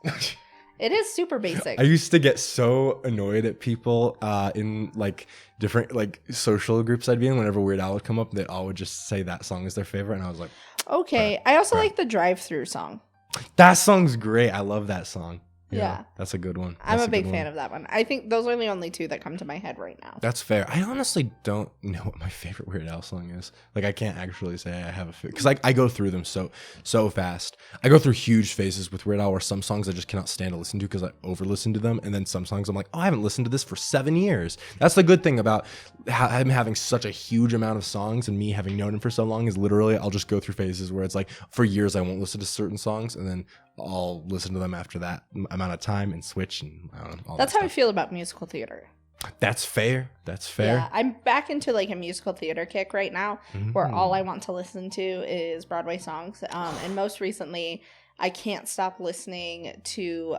S1: It is super basic.
S2: I used to get so annoyed at people in like different like social groups I'd be in whenever Weird Al would come up. They all would just say that song is their favorite, and I was like,
S1: okay. I also like the Drive-Thru song.
S2: That song's great. I love that song.
S1: Yeah.
S2: That's a good one.
S1: I'm a big fan of that one. I think those are the only two that come to my head right now.
S2: That's fair. I honestly don't know what my favorite Weird Al song is. Like, I can't actually say I have a favorite. Because I go through them so fast. I go through huge phases with Weird Al where some songs I just cannot stand to listen to because I over-listen to them. And then some songs I'm like, oh, I haven't listened to this for 7 years. That's the good thing about him having such a huge amount of songs and me having known him for so long is literally I'll just go through phases where it's like, for years I won't listen to certain songs, and then I'll listen to them after that amount of time and switch, and I don't know.
S1: That's how I feel about musical theater.
S2: That's fair. Yeah,
S1: I'm back into like a musical theater kick right now, where all I want to listen to is Broadway songs. And most recently, I can't stop listening to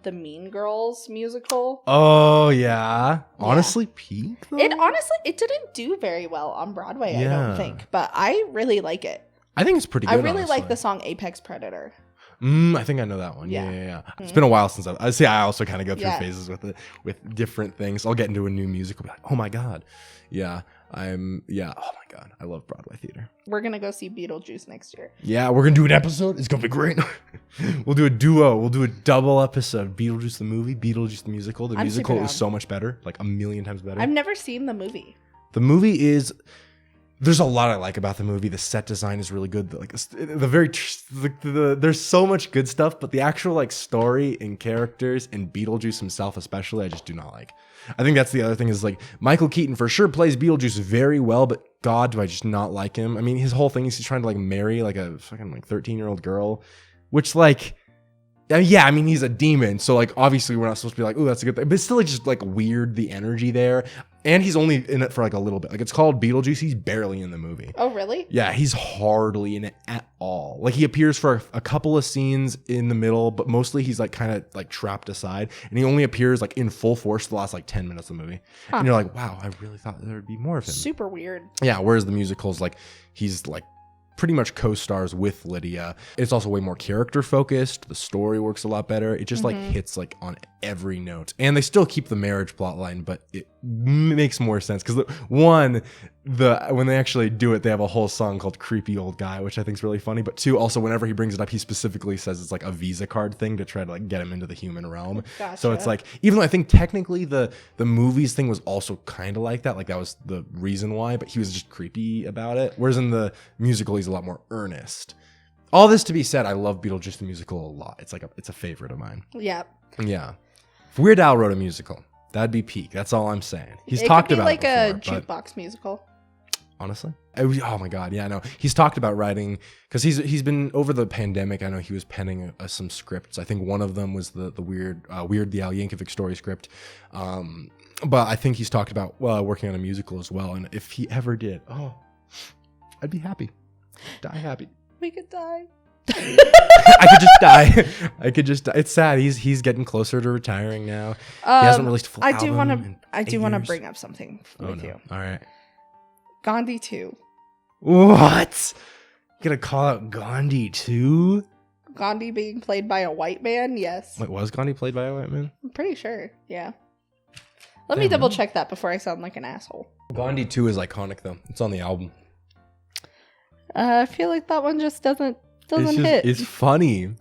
S1: the Mean Girls musical.
S2: Oh yeah, honestly, peak though?
S1: It didn't do very well on Broadway. I don't think, but I really like it.
S2: I think it's pretty good.
S1: I really like the song Apex Predator.
S2: I think I know that one. Yeah. It's been a while since I also kind of go through phases with different things. I'll get into a new musical, be like, oh my god. Yeah. Oh my god. I love Broadway theater.
S1: We're going to go see Beetlejuice next year.
S2: Yeah, we're going to do an episode. It's going to be great. We'll do a duo. We'll do a double episode. Beetlejuice the movie, Beetlejuice the musical. The musical is so much better, like a million times better.
S1: I've never seen the movie.
S2: The movie is... There's a lot I like about the movie. The set design is really good. Like there's so much good stuff, but the actual like story and characters and Beetlejuice himself especially, I just do not like. I think that's the other thing is like Michael Keaton for sure plays Beetlejuice very well, but God, do I just not like him? I mean, his whole thing is he's trying to like marry like a fucking like 13-year-old girl, which like. Yeah, I mean, he's a demon, so, like, obviously we're not supposed to be like, oh, that's a good thing. But it's still, like, just, like, weird, the energy there. And he's only in it for, like, a little bit. Like, it's called Beetlejuice. He's barely in the movie.
S1: Oh, really?
S2: Yeah, he's hardly in it at all. Like, he appears for a couple of scenes in the middle, but mostly he's, like, kind of, like, trapped aside. And he only appears, like, in full force the last, like, 10 minutes of the movie. Huh. And you're like, wow, I really thought there would be more of him.
S1: Super weird.
S2: Yeah, whereas the musical's, like, he's, like, pretty much co-stars with Lydia. It's also way more character focused. The story works a lot better. It just like hits like on every note. And they still keep the marriage plot line, but it makes more sense because when they actually do it, they have a whole song called Creepy Old Guy, which I think is really funny. But two, also whenever he brings it up, he specifically says it's like a Visa card thing to try to like get him into the human realm.
S1: Gotcha.
S2: So it's like, even though I think technically the movies thing was also kind of like that, like that was the reason why, but he was just creepy about it. Whereas in the musical, he's a lot more earnest. All this to be said, I love Beetlejuice the musical a lot. It's like it's a favorite of mine.
S1: Yeah.
S2: Yeah. If Weird Al wrote a musical, that'd be peak. That's all I'm saying. He's talked about it before,
S1: like a jukebox musical.
S2: honestly. Oh my God, yeah, no. He's talked about writing, because he's been, over the pandemic, I know he was penning some scripts. I think one of them was the Weird the Al Yankovic story script. But I think he's talked about working on a musical as well. And if he ever did, I'd be happy. Die happy.
S1: We could die.
S2: I could just die. I could just die. It's sad. He's getting closer to retiring now. He hasn't released a full album.
S1: I do want to bring up something with you.
S2: All right.
S1: Gandhi II.
S2: What? You gonna call out Gandhi II?
S1: Gandhi being played by a white man? Yes.
S2: Wait, was Gandhi played by a white man?
S1: I'm pretty sure. Yeah. Let me double check that before I sound like an asshole.
S2: Gandhi II is iconic though. It's on the album.
S1: I feel like that one just doesn't hit.
S2: It's funny.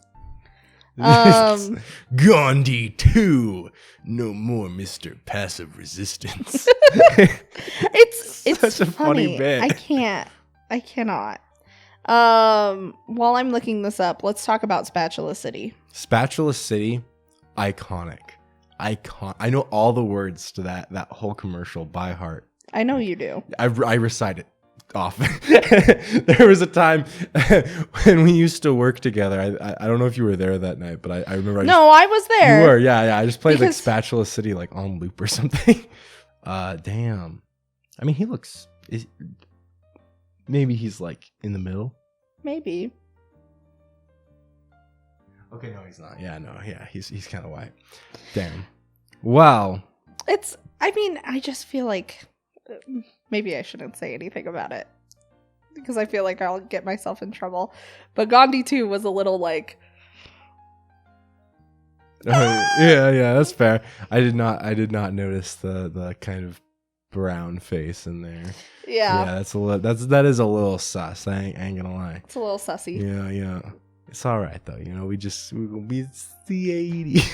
S2: Gandhi II, no more Mr. Passive Resistance.
S1: it's
S2: such a funny bit.
S1: I cannot. While I'm looking this up, let's talk about Spatula City.
S2: Spatula City, iconic. I know all the words to that whole commercial by heart.
S1: I know you do.
S2: I recite it often. There was a time when we used to work together. I don't know if you were there that night, but I remember.
S1: I was there.
S2: You were, yeah. I just played like Spatula City like on loop or something. Damn. I mean, he looks. Maybe he's like in the middle.
S1: Maybe.
S2: Okay, no, he's not. Yeah, no, yeah, he's kind of white. Damn. Wow.
S1: I just feel like maybe I shouldn't say anything about it because I feel like I'll get myself in trouble. But Gandhi 2 was a little like.
S2: Yeah, that's fair. I did not notice the kind of brown face in there.
S1: Yeah.
S2: Yeah, that is a little sus. I ain't gonna lie.
S1: It's a little sussy.
S2: Yeah. It's all right though, it's the 80s.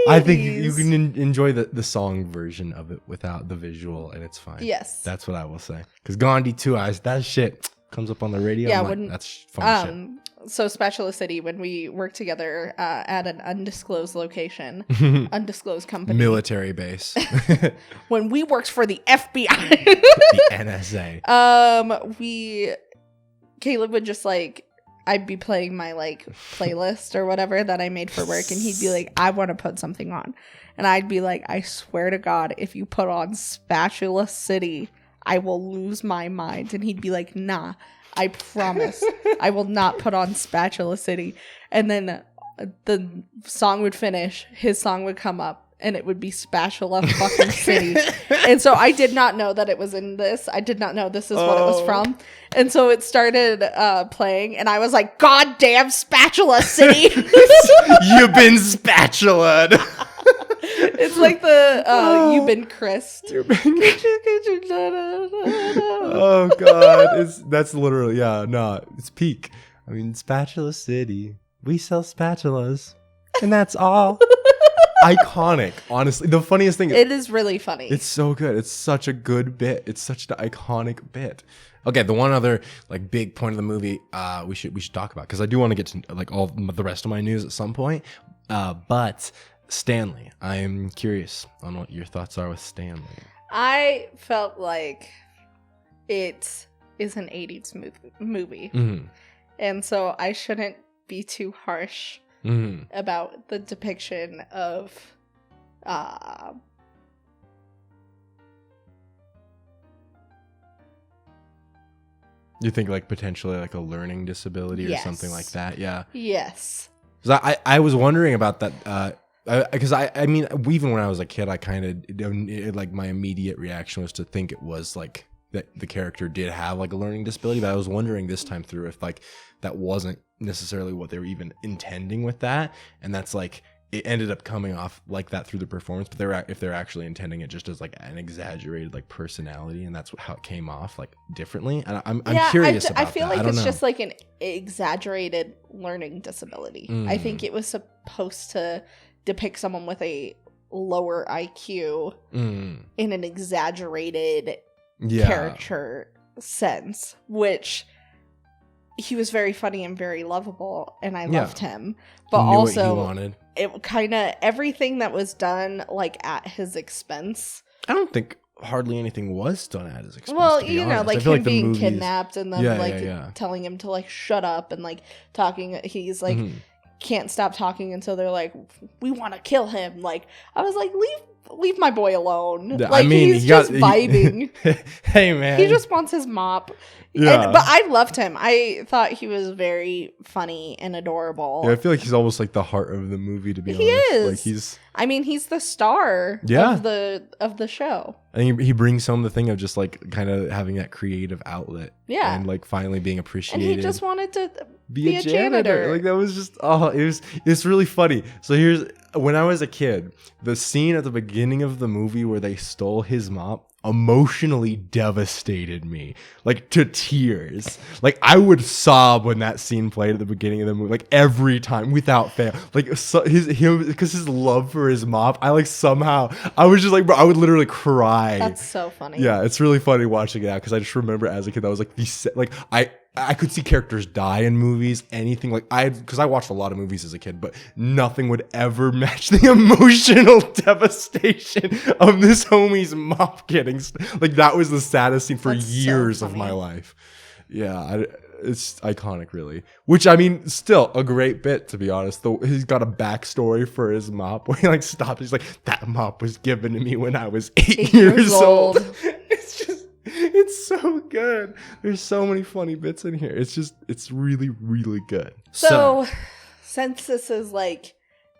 S2: I think you can enjoy the song version of it without the visual, and it's fine.
S1: Yes,
S2: that's what I will say. Because Gandhi 2, that shit comes up on the radio. Yeah, that's fun shit.
S1: So Spatula City, when we worked together at an undisclosed location, undisclosed company,
S2: military base.
S1: When we worked for the FBI,
S2: the NSA.
S1: Caleb would just like. I'd be playing my like playlist or whatever that I made for work, and he'd be like, I want to put something on. And I'd be like, I swear to God, if you put on Spatula City, I will lose my mind. And he'd be like, nah, I promise I will not put on Spatula City. And then the song would finish, his song would come up, and it would be Spatula fucking City. And so I did not know that it was in this. I did not know this is what it was from. And so it started playing, and I was like, God damn Spatula City.
S2: You've been spatulaed.
S1: It's like the you've been Christ.
S2: Oh God. That's literally, it's peak. I mean, Spatula City. We sell spatulas. And that's all. Iconic, honestly. The funniest thing,
S1: it is really funny.
S2: It's so good. It's such a good bit. It's such an iconic bit. Okay, the one other like big point of the movie we should talk about, because I do want to get to like all the rest of my news at some point. But Stanley, I am curious on what your thoughts are with Stanley.
S1: I felt like it is an 80s movie, and so I shouldn't be too harsh. About the depiction of
S2: you think like potentially like a learning disability or something like that? Yeah.
S1: Yes.
S2: I was wondering about that because I mean, even when I was a kid, I kind of like my immediate reaction was to think it was like that the character did have like a learning disability, but I was wondering this time through if like that wasn't necessarily what they were even intending with that, and that's like it ended up coming off like that through the performance, but if they're actually intending it just as like an exaggerated like personality, and that's how it came off like differently. And I'm curious about that.
S1: I feel like it's just like an exaggerated learning disability. I think it was supposed to depict someone with a lower IQ in an exaggerated character sense, which he was very funny and very lovable, and I loved him. But also, it kind of everything that was done like at his expense.
S2: I don't think hardly anything was done at his expense.
S1: Well,
S2: to be
S1: you know,
S2: honest.
S1: like
S2: I feel
S1: him
S2: the
S1: being
S2: movies-
S1: kidnapped and then
S2: Yeah.
S1: telling him to like shut up and like talking. He's like can't stop talking until they're like, we want to kill him. Like I was like, leave my boy alone.
S2: Yeah,
S1: like
S2: I mean,
S1: he's just vibing.
S2: Hey man,
S1: He just wants his mop.
S2: Yeah.
S1: But I loved him. I thought he was very funny and adorable.
S2: Yeah, I feel like he's almost like the heart of the movie. To be honest,
S1: He is.
S2: Like he's.
S1: I mean, he's the star
S2: Yeah.
S1: of the show.
S2: I think he brings home the thing of just like kind of having that creative outlet.
S1: Yeah.
S2: And like finally being
S1: And
S2: appreciated.
S1: he just wanted to
S2: be a janitor. Like that was just it's really funny. So here's when I was a kid, the scene at the beginning of the movie where they stole his mop emotionally devastated me, like to tears. Like I would sob when that scene played at the beginning of the movie, like every time without fail. Like so because his love for his mop, I was just like, bro, I would literally cry.
S1: That's so funny.
S2: Yeah, it's really funny watching it out because I just remember as a kid that was like I could see characters die in movies, anything because I watched a lot of movies as a kid, but nothing would ever match the emotional devastation of this homie's mop getting like that was the saddest scene for
S1: That's
S2: years
S1: so
S2: of my
S1: funny.
S2: life. Yeah, it's iconic, really. Which I mean, still a great bit to be honest. Though he's got a backstory for his mop where he like stops. He's like, that mop was given to me when I was 8 years old. It's so good. There's so many funny bits in here. It's really, really good.
S1: So since this is like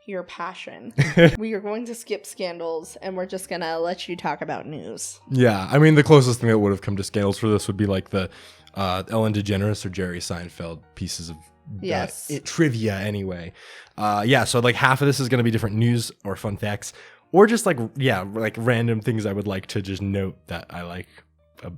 S1: your passion, we are going to skip scandals and we're just gonna let you talk about news.
S2: Yeah, I mean the closest thing that would have come to scandals for this would be like the Ellen DeGeneres or Jerry Seinfeld pieces of trivia anyway. So like half of this is going to be different news or fun facts or just like random things I would like to just note that I like.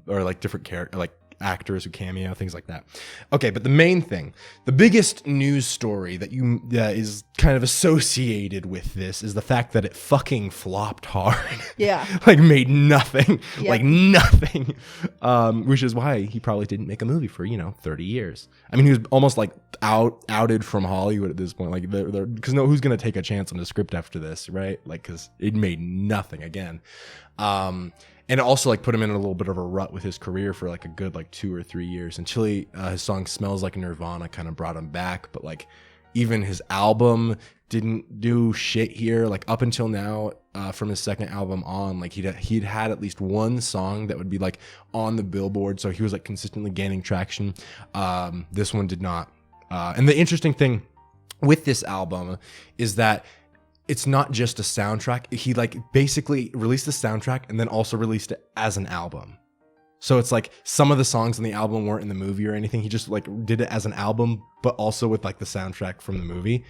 S2: Or like different character, like actors who cameo, things like that. Okay, but the main thing, the biggest news story that is kind of associated with this is the fact that it fucking flopped hard.
S1: Yeah.
S2: Like made nothing.
S1: Yep.
S2: Like nothing. Which is why he probably didn't make a movie for, 30 years. I mean, he was almost like outed from Hollywood at this point. Like because who's going to take a chance on the script after this, right? Like, because it made nothing again. And it also like put him in a little bit of a rut with his career for like a good like 2 or 3 years until his song Smells Like Nirvana kind of brought him back. But like even his album didn't do shit here. Like up until now, from his second album on, like he'd had at least one song that would be like on the Billboard. So he was like consistently gaining traction. This one did not. And the interesting thing with this album is that it's not just a soundtrack. He like basically released the soundtrack and then also released it as an album. So it's like some of the songs on the album weren't in the movie or anything. He just like did it as an album, but also with like the soundtrack from the movie.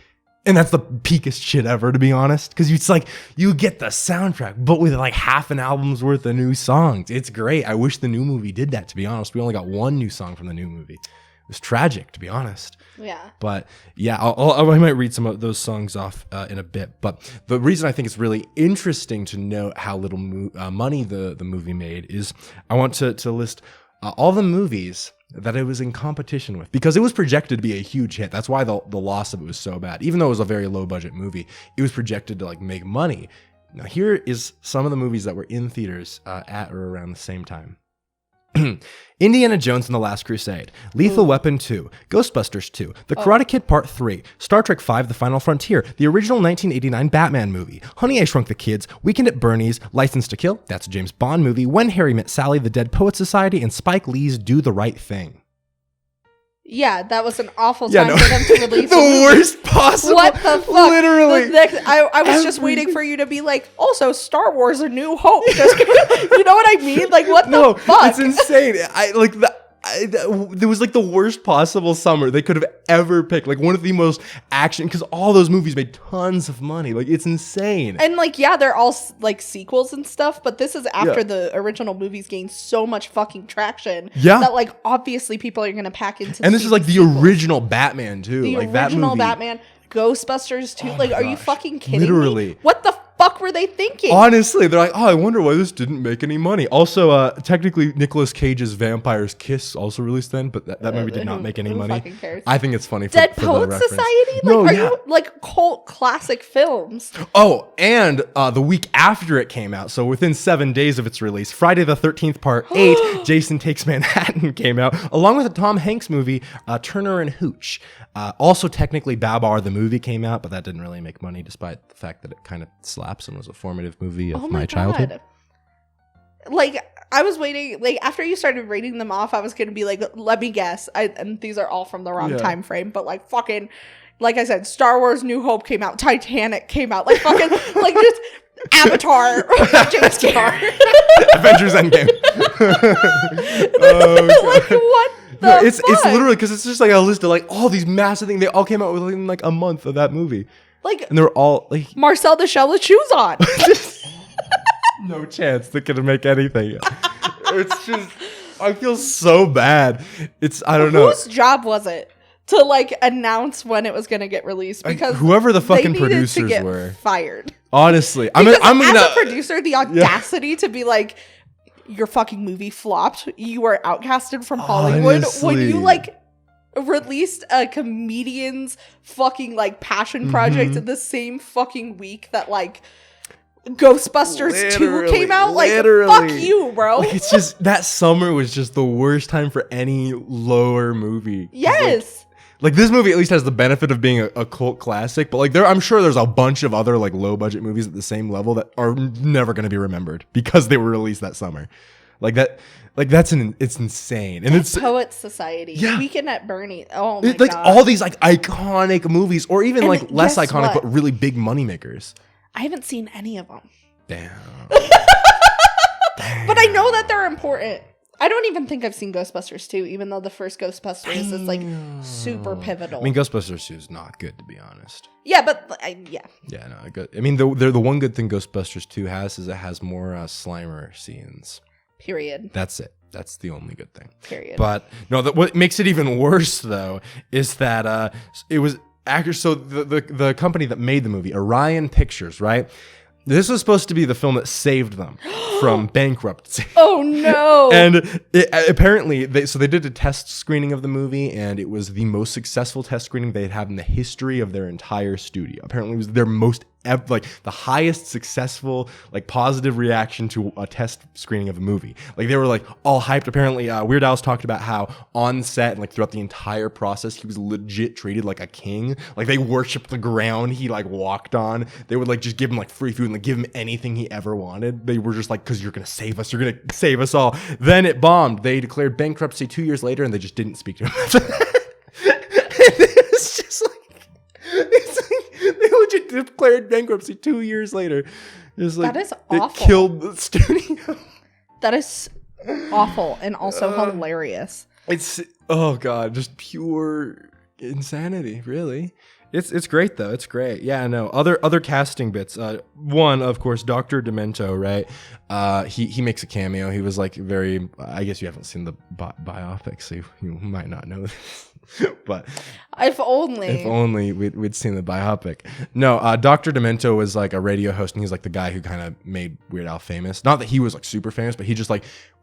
S2: And that's the peakest shit ever, to be honest. Because it's like you get the soundtrack, but with like half an album's worth of new songs. It's great. I wish the new movie did that, to be honest. We only got one new song from the new movie. It was tragic, to be honest.
S1: Yeah.
S2: But yeah, I might read some of those songs off in a bit. But the reason I think it's really interesting to note how little money the movie made is I want to list all the movies that it was in competition with, because it was projected to be a huge hit. That's why the loss of it was so bad. Even though it was a very low budget movie, it was projected to like make money. Now here is some of the movies that were in theaters at or around the same time. Indiana Jones and the Last Crusade, Lethal Weapon 2, Ghostbusters 2, The Karate Kid Part 3, Star Trek V: The Final Frontier, the original 1989 Batman movie, Honey, I Shrunk the Kids, Weekend at Bernie's, License to Kill, that's a James Bond movie, When Harry Met Sally, The Dead Poets Society, and Spike Lee's Do the Right Thing.
S1: Yeah, that was an awful time for them to release
S2: the worst possible.
S1: What the fuck?
S2: Literally.
S1: I was just waiting for you to be like, also Star Wars: A New Hope. Just, you know what I mean? Like, what the fuck?
S2: It's insane. There was like the worst possible summer they could have ever picked. Like one of the most action, because all those movies made tons of money. Like it's insane.
S1: And like, yeah, they're all like sequels and stuff, but this is after the original movies gained so much fucking traction.
S2: Yeah.
S1: That like obviously people are gonna pack into.
S2: And this is like the original Batman too.
S1: The
S2: like
S1: original
S2: that movie.
S1: Batman, Ghostbusters 2.
S2: Oh
S1: like,
S2: my
S1: are you
S2: gosh.
S1: fucking kidding
S2: Literally.
S1: me? What the fuck were they thinking?
S2: Honestly, they're like, oh, I wonder why this didn't make any money. Also, technically, Nicolas Cage's Vampire's Kiss also released then, but that movie did not make any money.
S1: Fucking cares?
S2: I think it's funny.
S1: Dead
S2: for
S1: Poets
S2: the reference.
S1: Society? Like,
S2: No,
S1: are
S2: yeah.
S1: you like cult classic films?
S2: Oh, and the week after it came out, so within 7 days of its release, Friday the 13th Part 8, Jason Takes Manhattan came out, along with the Tom Hanks movie, Turner and Hooch. Also, technically, Babar the movie came out, but that didn't really make money, despite the fact that it kind of slaps and was a formative movie of my childhood.
S1: Like, I was waiting, like, after you started rating them off, I was going to be like, let me guess. And these are all from the wrong time frame, but like, fucking, like I said, Star Wars New Hope came out, Titanic came out, like, fucking, like, just Avatar, James Cameron.
S2: Avengers Endgame.
S1: Like, what?
S2: It's literally because it's just like a list of like all these massive things. They all came out within like a month of that movie.
S1: Like,
S2: and they're all like
S1: Marcel the Shell with shoes on.
S2: No chance they're gonna make anything. It's just, I feel so bad. I don't know.
S1: Whose job was it to like announce when it was gonna get released? Because
S2: whoever the fucking
S1: they needed
S2: producers
S1: to get
S2: were
S1: fired.
S2: Honestly,
S1: I'm
S2: as
S1: a producer, the audacity to be like, your fucking movie flopped. You were outcasted from Hollywood.
S2: Honestly.
S1: When you like released a comedian's fucking like passion project in the same fucking week that like Ghostbusters 2 came out. Like, fuck you, bro.
S2: Like, it's just that summer was just the worst time for any lower movie.
S1: Yes.
S2: Like this movie at least has the benefit of being a cult classic, but like I'm sure there's a bunch of other like low budget movies at the same level that are never going to be remembered because they were released that summer. It's insane. And it's
S1: Poets Society, Weekend at Bernie. Oh my god.
S2: Like all these like iconic movies, or even
S1: And
S2: like less
S1: guess
S2: iconic
S1: what?
S2: but really big moneymakers.
S1: I haven't seen any of them.
S2: Damn.
S1: But I know that they're important. I don't even think I've seen Ghostbusters 2, even though the first Ghostbusters is like super pivotal.
S2: I mean, Ghostbusters 2 is not good, to be honest.
S1: Yeah, but
S2: Yeah, no, good. I mean, the one good thing Ghostbusters 2 has is it has more Slimer scenes.
S1: Period.
S2: That's it. That's the only good thing.
S1: Period.
S2: But no, what makes it even worse though is that it was actors. So the company that made the movie, Orion Pictures, right? This was supposed to be the film that saved them from bankruptcy.
S1: Oh no!
S2: And apparently, they did a test screening of the movie, and it was the most successful test screening they'd had in the history of their entire studio. Apparently, it was their most the highest successful positive reaction to a test screening of a movie. Like they were like all hyped. Apparently, Weird Al's talked about how on set and throughout the entire process he was legit treated like a king. Like they worshipped the ground he walked on. They would just give him free food and give him anything he ever wanted. They were just because you're gonna save us, you're gonna save us all. Then it bombed. They declared bankruptcy 2 years later, and they just didn't speak to him after that. It's just they legit declared bankruptcy 2 years later.
S1: That is awful.
S2: It killed the studio.
S1: That is awful and also hilarious.
S2: It's just pure insanity, really. It's great though. It's great. Yeah, no. Other casting bits. One, of course, Dr. Demento, right? He makes a cameo. He was very. I guess you haven't seen the biopic, so you might not know this. But
S1: if only
S2: we'd seen the biopic. No, Dr. Demento was a radio host, and he's the guy who kind of made Weird Al famous. Not that he was super famous, but he just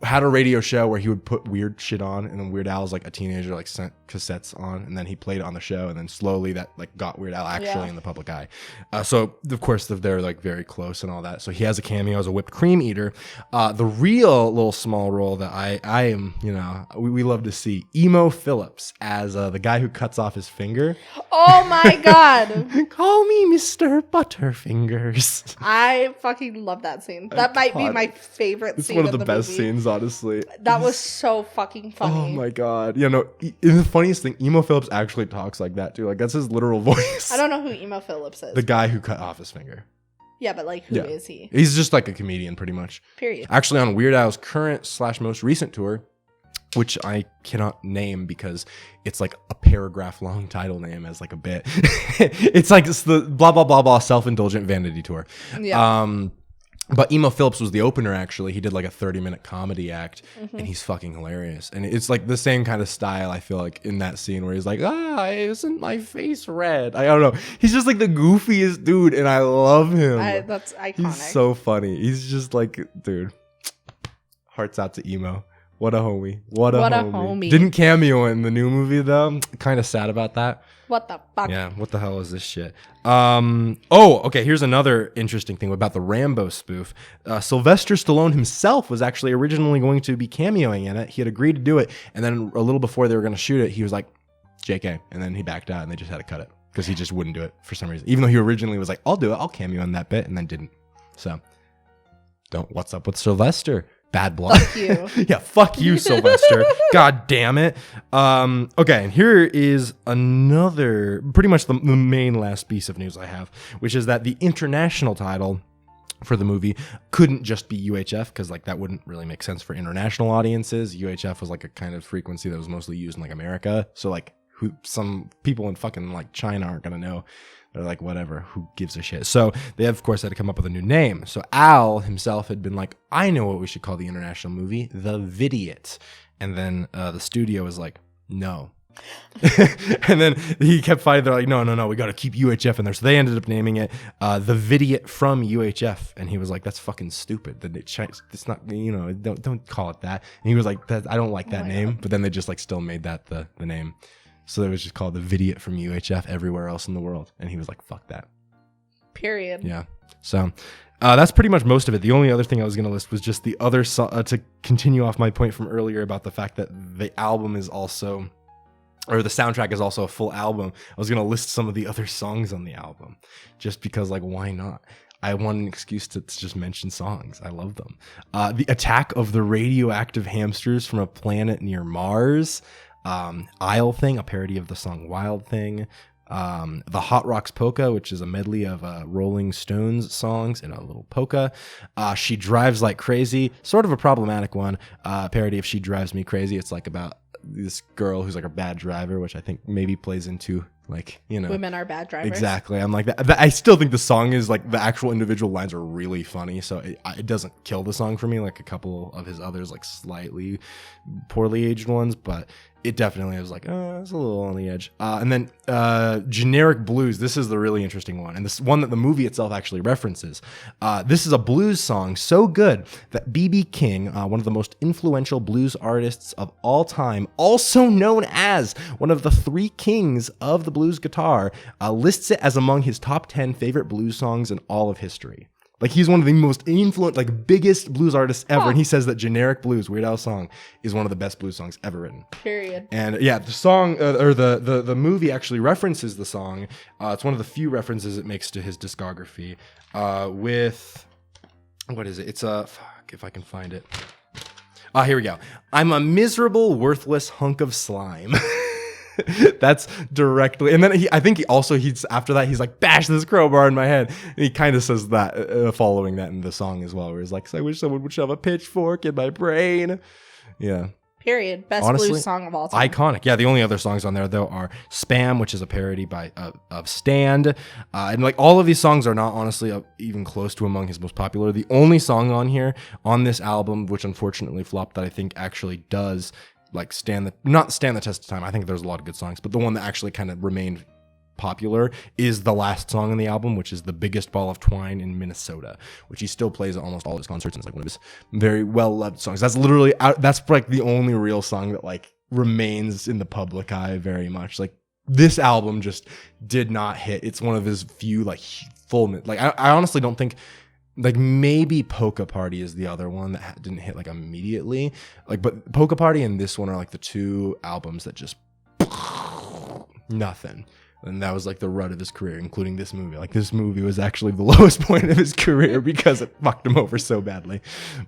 S2: had a radio show where he would put weird shit on, and then Weird Al was a teenager sent cassettes on, and then he played it on the show, and then slowly that got Weird Al actually in the public eye. So of course they're very close and all that. So he has a cameo as a whipped cream eater. The real little small role that I am, we love to see, Emo Phillips as the guy who cuts off his finger.
S1: Oh my god!
S2: Call me Mr. Butterfingers.
S1: I fucking love that scene. That might be my favorite scene.
S2: It's one of the best
S1: movie.
S2: scenes, honestly.
S1: That was so fucking funny.
S2: Oh my god! The funniest thing, Emo Phillips actually talks like that too. That's his literal voice.
S1: I don't know who Emo Phillips is.
S2: The guy who cut off his finger.
S1: Yeah, but who is he?
S2: He's just a comedian, pretty much.
S1: Period.
S2: Actually, on Weird Al's current / most recent tour, which I cannot name because it's a paragraph long title name as a bit. It's the blah blah blah blah self-indulgent vanity tour.
S1: Yeah.
S2: But Emo Phillips was the opener, actually. He did like a 30-minute comedy act, and he's fucking hilarious. And it's like the same kind of style, I feel like, in that scene where he's like, isn't my face red? I don't know. He's just like the goofiest dude, and I love him.
S1: That's iconic.
S2: He's so funny. He's just like, dude, hearts out to Emo. What a homie. What a homie. Didn't cameo in the new movie, though. Kind of sad about that.
S1: What the fuck?
S2: Yeah, what the hell is this shit? Okay, here's another interesting thing about the Rambo spoof. Sylvester Stallone himself was actually originally going to be cameoing in it. He had agreed to do it, and then a little before they were going to shoot it, he was like, JK, and then he backed out, and they just had to cut it, because he just wouldn't do it for some reason. Even though he originally was like, I'll do it, I'll cameo in that bit, and then didn't. So, what's up with Sylvester? Bad blood.
S1: Fuck you.
S2: Yeah, fuck you, Sylvester. God damn it. Okay, and here is another, pretty much the main last piece of news I have, which is that the international title for the movie couldn't just be UHF, because like that wouldn't really make sense for international audiences. UHF was like a kind of frequency that was mostly used in like America. So like some people in fucking like China aren't gonna know. They're like, whatever, who gives a shit? So they, of course, had to come up with a new name. So Al himself had been like, I know what we should call the international movie, The Vidiot. And then the studio was like, no. And then he kept fighting. They're like, no, we got to keep UHF in there. So they ended up naming it The Vidiot From UHF. And he was like, that's fucking stupid. It's not, don't call it that. And he was like, I don't like that name. God. But then they just like still made that the name. So it was just called The Vidiot From UHF everywhere else in the world. And he was like, fuck that.
S1: Period.
S2: Yeah. So that's pretty much most of it. The only other thing I was going to list was just the other to continue off my point from earlier about the fact that the album is also, or the soundtrack is also a full album. I was going to list some of the other songs on the album just because, like, why not? I want an excuse to just mention songs. I love them. The Attack of the Radioactive Hamsters from a Planet Near Mars. Isle Thing, a parody of the song Wild Thing. The Hot Rocks Polka, which is a medley of Rolling Stones songs in a little polka. She Drives Like Crazy, sort of a problematic one. Parody of She Drives Me Crazy. It's like about this girl who's like a bad driver, which I think maybe plays into like,
S1: women are bad drivers.
S2: Exactly. I'm like that. I still think the song is like the actual individual lines are really funny, so it doesn't kill the song for me like a couple of his others like slightly poorly aged ones, but it definitely was like, it's a little on the edge. And then Generic Blues. This is the really interesting one, and this one that the movie itself actually references. This is a blues song so good that B.B. King, one of the most influential blues artists of all time, also known as one of the three kings of the blues guitar, lists it as among his top 10 favorite blues songs in all of history. Like, he's one of the most influential, like, biggest blues artists ever. And he says that Generic Blues, Weird Al song, is one of the best blues songs ever written.
S1: Period.
S2: And yeah, the song, or the movie actually references the song. It's one of the few references it makes to his discography with, what is it? It's fuck, if I can find it. Here we go. I'm a miserable, worthless hunk of slime. That's directly, and then he's after that he's like, bash this crowbar in my head, and he kind of says that following that in the song as well, where he's like, I wish someone would shove a pitchfork in my brain. Yeah.
S1: Period. Best honestly, blues song of all time.
S2: Iconic. Yeah, the only other songs on there though are Spam, which is a parody of Stand, and like all of these songs are not honestly even close to among his most popular. The only song on here on this album, which unfortunately flopped, that I think actually does like not stand the test of time. I think there's a lot of good songs, but the one that actually kind of remained popular is the last song on the album, which is The Biggest Ball of Twine in Minnesota, which he still plays at almost all his concerts, and it's like one of his very well loved songs. That's literally, that's like the only real song that like remains in the public eye very much. Like, this album just did not hit. It's one of his few like full, like I honestly don't think, like maybe Polka Party is the other one that didn't hit like immediately, like, but Polka Party and this one are like the two albums that just nothing. And that was like the rut of his career, including this movie. Like, this movie was actually the lowest point of his career because it fucked him over so badly.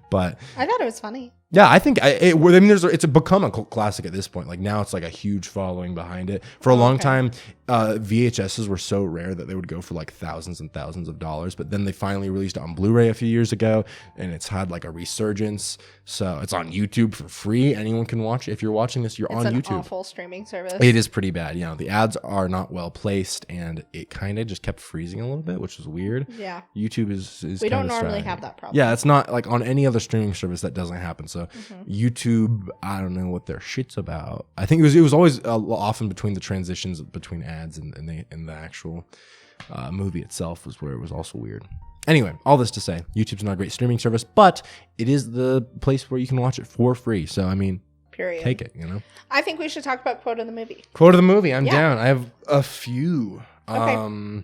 S2: But
S1: I thought it was funny.
S2: Yeah, I think it's become a cult classic at this point. Like, now it's like a huge following behind it. For a long time, VHSs were so rare that they would go for like thousands and thousands of dollars. But then they finally released it on Blu-ray a few years ago, and it's had like a resurgence. So it's on YouTube for free. Anyone can watch it. If you're watching this, you're on YouTube. It's an
S1: awful streaming service.
S2: It is pretty bad. You know, the ads are not well placed, and it kind of just kept freezing a little bit, which is weird.
S1: Yeah.
S2: YouTube is
S1: we don't normally have that problem.
S2: Yeah, it's not like on any other streaming service that doesn't happen. So YouTube, I don't know what their shit's about. I think it was always often between the transitions between ads and the actual movie itself was where it was also weird. Anyway, all this to say, YouTube's not a great streaming service, but it is the place where you can watch it for free. So, I mean,
S1: period.
S2: Take it, you know?
S1: I think we should talk about quote of the movie.
S2: Quote of the movie, I'm down. I have a few.
S1: Okay.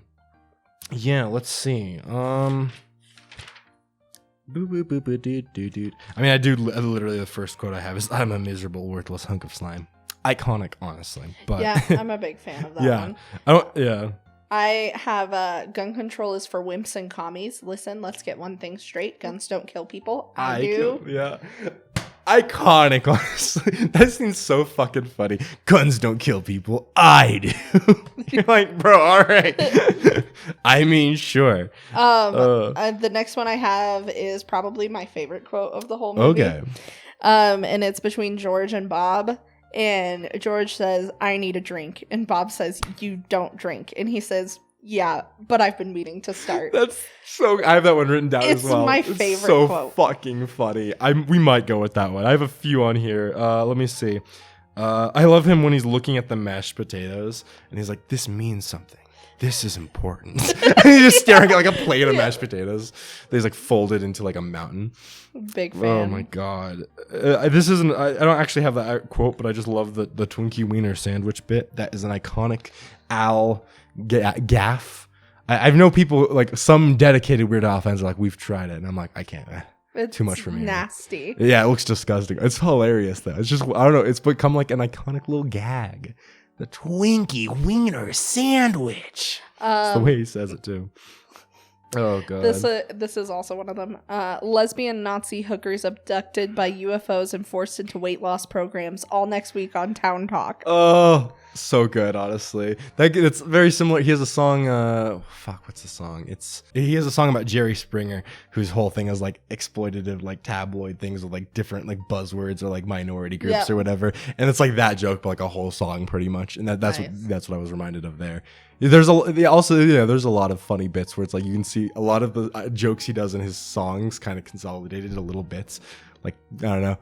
S2: Yeah, let's see. I mean, I do literally the first quote I have is, "I'm a miserable, worthless hunk of slime." Iconic, honestly. But
S1: yeah, I'm a big fan of that one. I have gun control is for wimps and commies. Listen, let's get one thing straight. Guns don't kill people. I do.
S2: Yeah. Iconic, honestly. That seems so fucking funny. Guns don't kill people. I do. You're like, bro, all right. I mean, sure.
S1: The next one I have is probably my favorite quote of the whole movie.
S2: Okay.
S1: And it's between George and Bob. And George says, "I need a drink." And Bob says, "You don't drink." And he says, "Yeah, but I've been meaning to start."
S2: That's so... I have that one written down as well.
S1: It's my favorite
S2: so
S1: quote.
S2: Fucking funny. We might go with that one. I have a few on here. Let me see. I love him when he's looking at the mashed potatoes. And he's like, "This means something. This is important." And he's just staring at like a plate of mashed potatoes. He's like folded into like a mountain.
S1: Big fan.
S2: Oh my god. This isn't... I don't actually have that quote, but I just love the Twinkie Wiener sandwich bit. That is an iconic Al gaff. I know people, like some dedicated Weird Al fans are like, "We've tried it." And I'm like, I can't. It's too much for me.
S1: Nasty.
S2: Yeah, it looks disgusting. It's hilarious though. It's just, I don't know. It's become like an iconic little gag. The Twinkie Wiener sandwich. That's the way he says it too. Oh god.
S1: This is also one of them. Lesbian Nazi hookers abducted by UFOs and forced into weight loss programs. All next week on Town Talk.
S2: Oh, so good, honestly. It's very similar. He has a song. What's the song? He has a song about Jerry Springer, whose whole thing is like exploitative, like tabloid things with like different like buzzwords or like minority groups or whatever. And it's like that joke, but like a whole song pretty much. And that's what I was reminded of there. There's there's a lot of funny bits where it's like you can see a lot of the jokes he does in his songs kind of consolidated into little bits. Like, I don't know.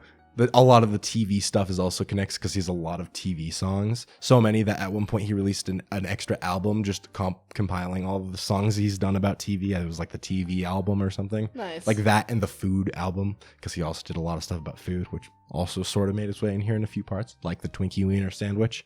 S2: A lot of the TV stuff is also connects because he has a lot of TV songs. So many that at one point he released an extra album just compiling all of the songs he's done about TV. It was like the TV album or something.
S1: Nice.
S2: Like that and the food album, because he also did a lot of stuff about food, which also sort of made its way in here in a few parts, like the Twinkie Wiener sandwich.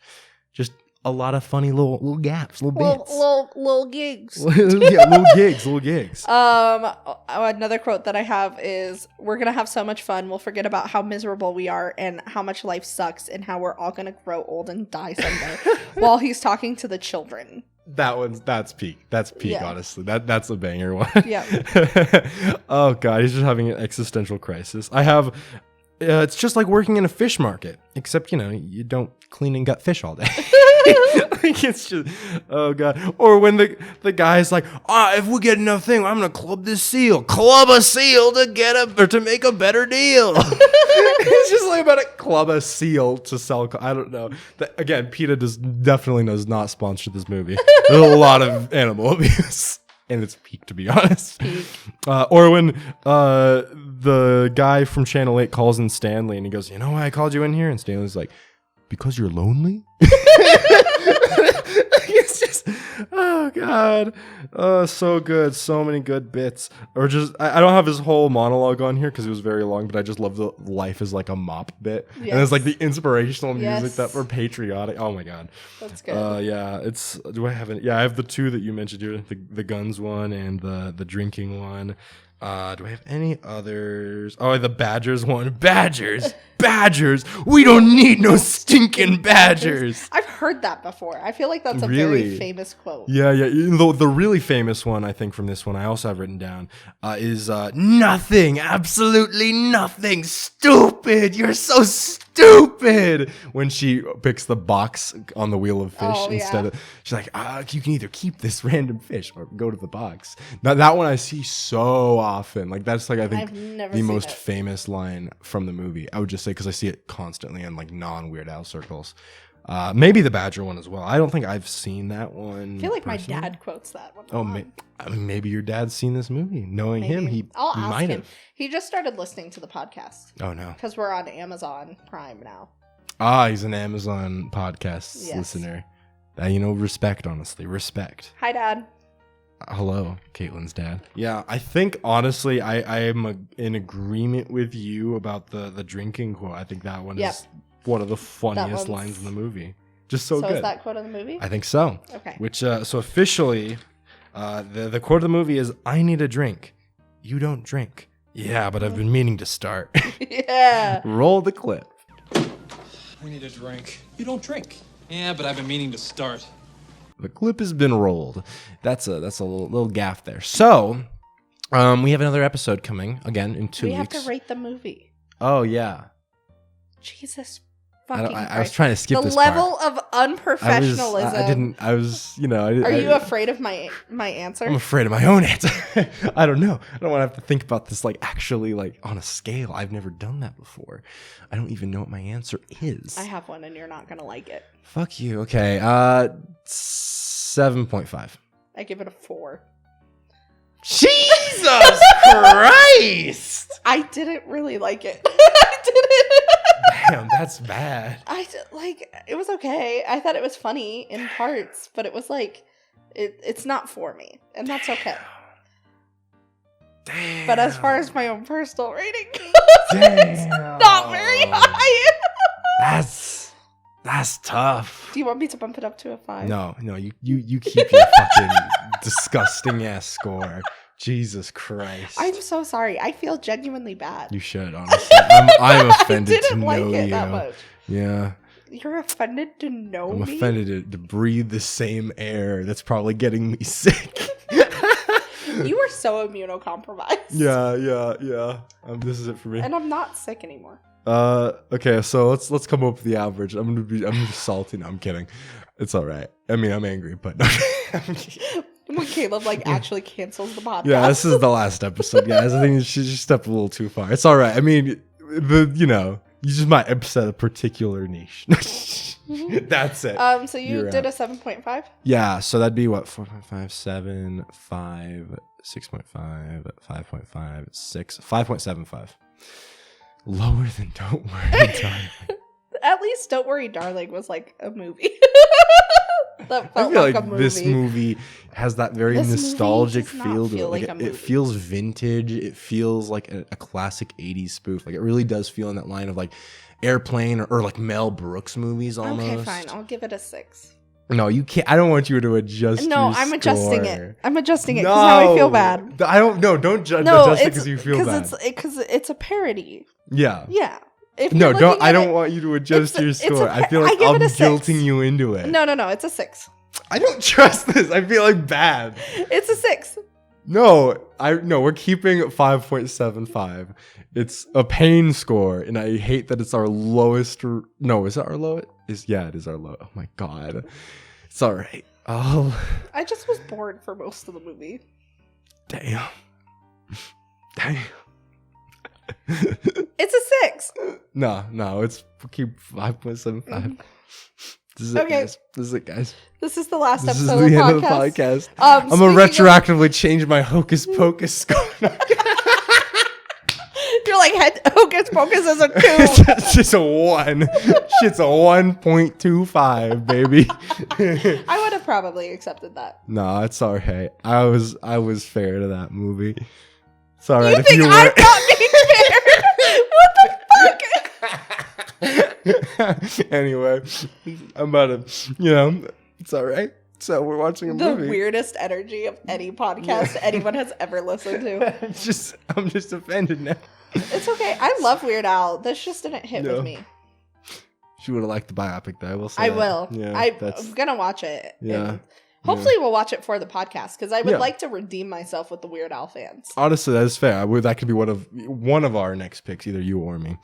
S2: Just a lot of funny little gaps, little bits.
S1: Little gigs.
S2: little gigs.
S1: Another quote that I have is, "We're going to have so much fun. We'll forget about how miserable we are and how much life sucks and how we're all going to grow old and die someday." While he's talking to the children.
S2: That's peak. That's peak, honestly. That's a banger one.
S1: Yeah.
S2: Oh god, he's just having an existential crisis. I have... it's just like working in a fish market, except, you don't clean and gut fish all day. Like, it's just, oh god. Or when the guy's like, "If we get enough thing, I'm gonna club this seal. Club a seal to make a better deal." It's just like about it. Club a seal to sell. I don't know. Again, PETA definitely does not sponsor this movie. There's a lot of animal abuse. And it's peak, to be honest. Or when the guy from Channel 8 calls in Stanley and he goes, "You know why I called you in here?" And Stanley's like, "Because you're lonely?" It's just, oh god. So good. So many good bits. Or just, I don't have his whole monologue on here because it was very long, but I just love the life is like a mop bit. Yes. And it's like the inspirational music that were patriotic. Oh my god.
S1: That's good.
S2: Yeah, do I have any? Yeah, I have the two that you mentioned here, the guns one and the drinking one. Do I have any others? Oh, the Badgers one. Badgers! We don't need no stinking Badgers!
S1: I've heard that before. I feel like that's a very famous quote.
S2: Yeah. The really famous one, I think, from this one, I also have written down, is nothing, absolutely nothing, stupid! stupid. You're so stupid. When she picks the box on the wheel of fish instead of, she's like, you can either keep this random fish or go to the box. Now, that one I see so often. Like, that's like, I think the most famous line from the movie. I would just say, because I see it constantly in like non-Weird Al circles. Maybe the Badger one as well. I don't think I've seen that one.
S1: I feel like personally. My dad quotes that one.
S2: Oh, maybe your dad's seen this movie. Knowing him,
S1: I'll ask him. He just started listening to the podcast.
S2: Oh, no.
S1: Because we're on Amazon Prime now.
S2: He's an Amazon podcast listener. Respect, honestly. Respect.
S1: Hi, Dad.
S2: Hello, Caitlin's dad. Yeah, I think, honestly, I am in agreement with you about the drinking quote. I think that one is one of the funniest lines in the movie. Just so good. So
S1: is that quote of the movie?
S2: I think so.
S1: Okay.
S2: Which, so officially, the quote of the movie is, I need a drink. You don't drink. Yeah, but I've been meaning to start.
S1: Yeah.
S2: Roll the clip.
S3: I need a drink. You don't drink. Yeah, but I've been meaning to start.
S2: The clip has been rolled. That's a little gaff there. So, we have another episode coming, again, in 2 weeks.
S1: We have to rate the movie.
S2: Oh, yeah.
S1: Jesus fucking
S2: I was trying to skip this
S1: part. The level of unprofessionalism.
S2: Are
S1: you afraid of my answer?
S2: I'm afraid of my own answer. I don't know. I don't want to have to think about this actually on a scale. I've never done that before. I don't even know what my answer is.
S1: I have one and you're not going to like it.
S2: Fuck you. Okay. 7.5.
S1: I give it a 4.
S2: Jesus Christ!
S1: I didn't really like it. I didn't.
S2: Damn, that's bad.
S1: It was okay. I thought it was funny in parts, but it was it's not for me, and that's okay.
S2: Damn.
S1: But as far as my own personal rating goes, it's not very high.
S2: That's tough.
S1: Do you want me to bump it up to a 5?
S2: No, you keep your fucking disgusting ass score. Jesus Christ.
S1: I'm so sorry. I feel genuinely bad.
S2: You should, honestly. I'm offended to know you. I didn't like it that much. Yeah.
S1: You're offended to know me?
S2: I'm offended to breathe the same air that's probably getting me sick.
S1: You are so immunocompromised.
S2: Yeah. This is it for me.
S1: And I'm not sick anymore.
S2: Okay, so let's come up with the average. I'm gonna be salty. No, I'm kidding. It's all right. I mean, I'm angry, but
S1: when Caleb actually cancels the podcast.
S2: Yeah, this is the last episode, guys. I think she just stepped a little too far. It's all right. I mean, you just might upset a particular niche. That's it.
S1: So you did a 7.5?
S2: Yeah, so that'd be what? 4.5, 7, 5, 6.5, 5.5, 6, 5.75. Lower than Don't Worry, Darling.
S1: At least Don't Worry, Darling was like a movie. That felt
S2: I feel
S1: like a movie.
S2: This movie has that very nostalgic feel to it. It feels vintage. It feels like a classic 80s spoof. It really does feel in that line of Airplane or Mel Brooks movies almost.
S1: Okay, fine. I'll give it a 6.
S2: No, you can't. I don't want you to adjust.
S1: No, I'm adjusting it. I'm adjusting it because now I feel bad.
S2: I don't. No, don't adjust it because you feel bad.
S1: Because it's a parody.
S2: Yeah.
S1: Yeah.
S2: No, don't. I don't want you to adjust your score. I feel like I'm guilting you into it.
S1: No. It's a 6.
S2: I don't trust this. I feel bad.
S1: It's a 6.
S2: No, we're keeping 5.75. It's a pain score, and I hate that it's our lowest. No, is it our lowest? It is our low. Oh my god, it's all right. Oh,
S1: I just was bored for most of the movie.
S2: Damn.
S1: It's a 6.
S2: No, it's keep 5.75. This is
S1: okay.
S2: it, guys.
S1: This is the last episode
S2: of the
S1: podcast.
S2: End of the podcast. I'm gonna retroactively change my Hocus Pocus score.
S1: You're Hocus Pocus is a 2.
S2: It's just a 1. Shit's a 1.25, baby.
S1: I would have probably accepted that.
S2: No, it's all right. I was fair to that movie. It's all right.
S1: You think I'm not being fair? What the fuck?
S2: Anyway, I'm about to, it's all right. So we're watching a movie.
S1: The weirdest energy of any podcast anyone has ever listened to.
S2: I'm just offended now.
S1: It's okay. I love Weird Al. This just didn't hit with me.
S2: She would have liked the biopic, though. I will say.
S1: I will. Yeah, I'm gonna watch it.
S2: Yeah.
S1: Hopefully we'll watch it for the podcast, because I would
S2: Yeah.
S1: like to redeem myself with the Weird Al fans.
S2: Honestly, that is fair. That could be one of our next picks, either you or me,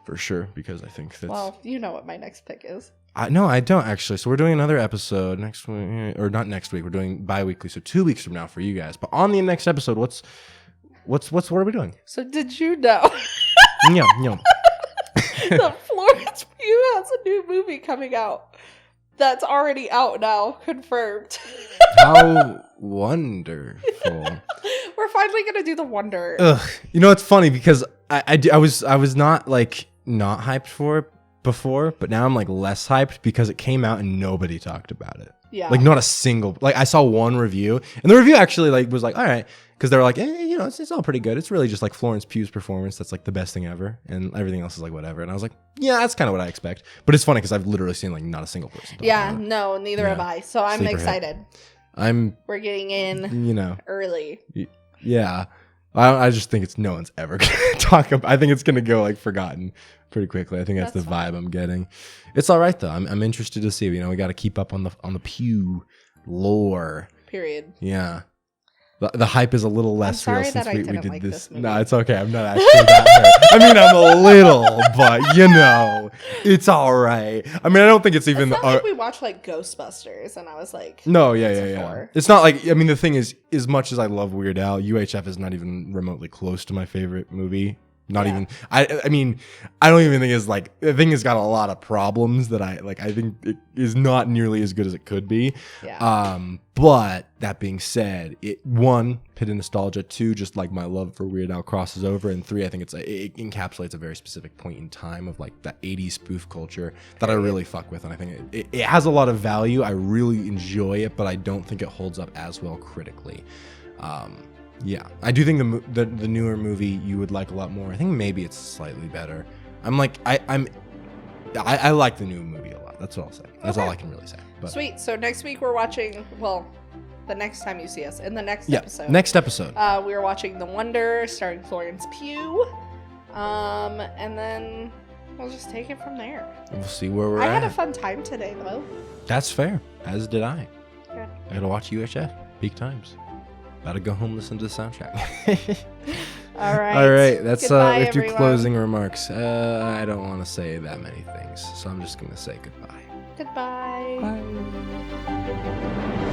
S2: for sure. Because I think that's.
S1: Well, you know what my next pick is.
S2: No, I don't actually. So we're doing another episode next week, or not next week. We're doing bi-weekly, so 2 weeks from now for you guys. But on the next episode, what are we doing?
S1: So did you know
S2: Yeah.
S1: that Florence Pugh has a new movie coming out that's already out now, confirmed?
S2: How wonderful!
S1: We're finally gonna do the Wonder.
S2: Ugh. You know, it's funny because I was not not hyped for it before, but now I'm less hyped because it came out and nobody talked about it.
S1: Yeah.
S2: Not a single, I saw one review, and the review actually was all right, because they were like, it's all pretty good. It's really just Florence Pugh's performance that's the best thing ever, and everything else is whatever. And I was like, yeah, that's kind of what I expect. But it's funny because I've literally seen not a single person talk about it.
S1: No, neither have I. So I'm
S2: Sleeper
S1: excited. We're getting in early.
S2: Yeah. I just think no one's ever going to talk about. I think it's going to go the pretty quickly. I think that's the vibe I'm getting. It's all right though. I'm interested to see. We got to keep up on the Pugh lore.
S1: Period.
S2: Yeah. The hype is a little less real since we did
S1: this movie.
S2: No, it's okay. I'm not actually that hurt. I mean, I'm a little, but it's all right. I mean, I don't think it's even.
S1: It's not we watched Ghostbusters, and I was like,
S2: no, yeah. It's not the thing is, as much as I love Weird Al, UHF is not even remotely close to my favorite movie. Not even. I mean, I don't even think it's the thing has got a lot of problems that I think it is not nearly as good as it could be.
S1: Yeah.
S2: But that being said, pit of nostalgia. 2, just my love for Weird Al crosses over, and 3, I think it encapsulates a very specific point in time of that 80s spoof culture that I really fuck with, and I think it has a lot of value. I really enjoy it, but I don't think it holds up as well critically. Yeah, I do think the newer movie you would like a lot more. I think maybe it's slightly better. I like the new movie a lot. That's what I'll say. That's all I can really say. But.
S1: Sweet. So next week we're watching. Well, the next time you see us in the next episode.
S2: Next episode.
S1: We are watching The Wonder, starring Florence Pugh. And then we'll just take it from there.
S2: We'll see where we're at.
S1: I had a fun time today, though.
S2: That's fair. As did I.
S1: Good.
S2: I gotta watch UHF. Peak times. Gotta go home, listen to the soundtrack.
S1: All right.
S2: All right. That's
S1: Goodbye,
S2: we have to
S1: everyone.
S2: closing remarks. I don't want to say that many things, so I'm just gonna say goodbye.
S1: Goodbye.
S2: Bye.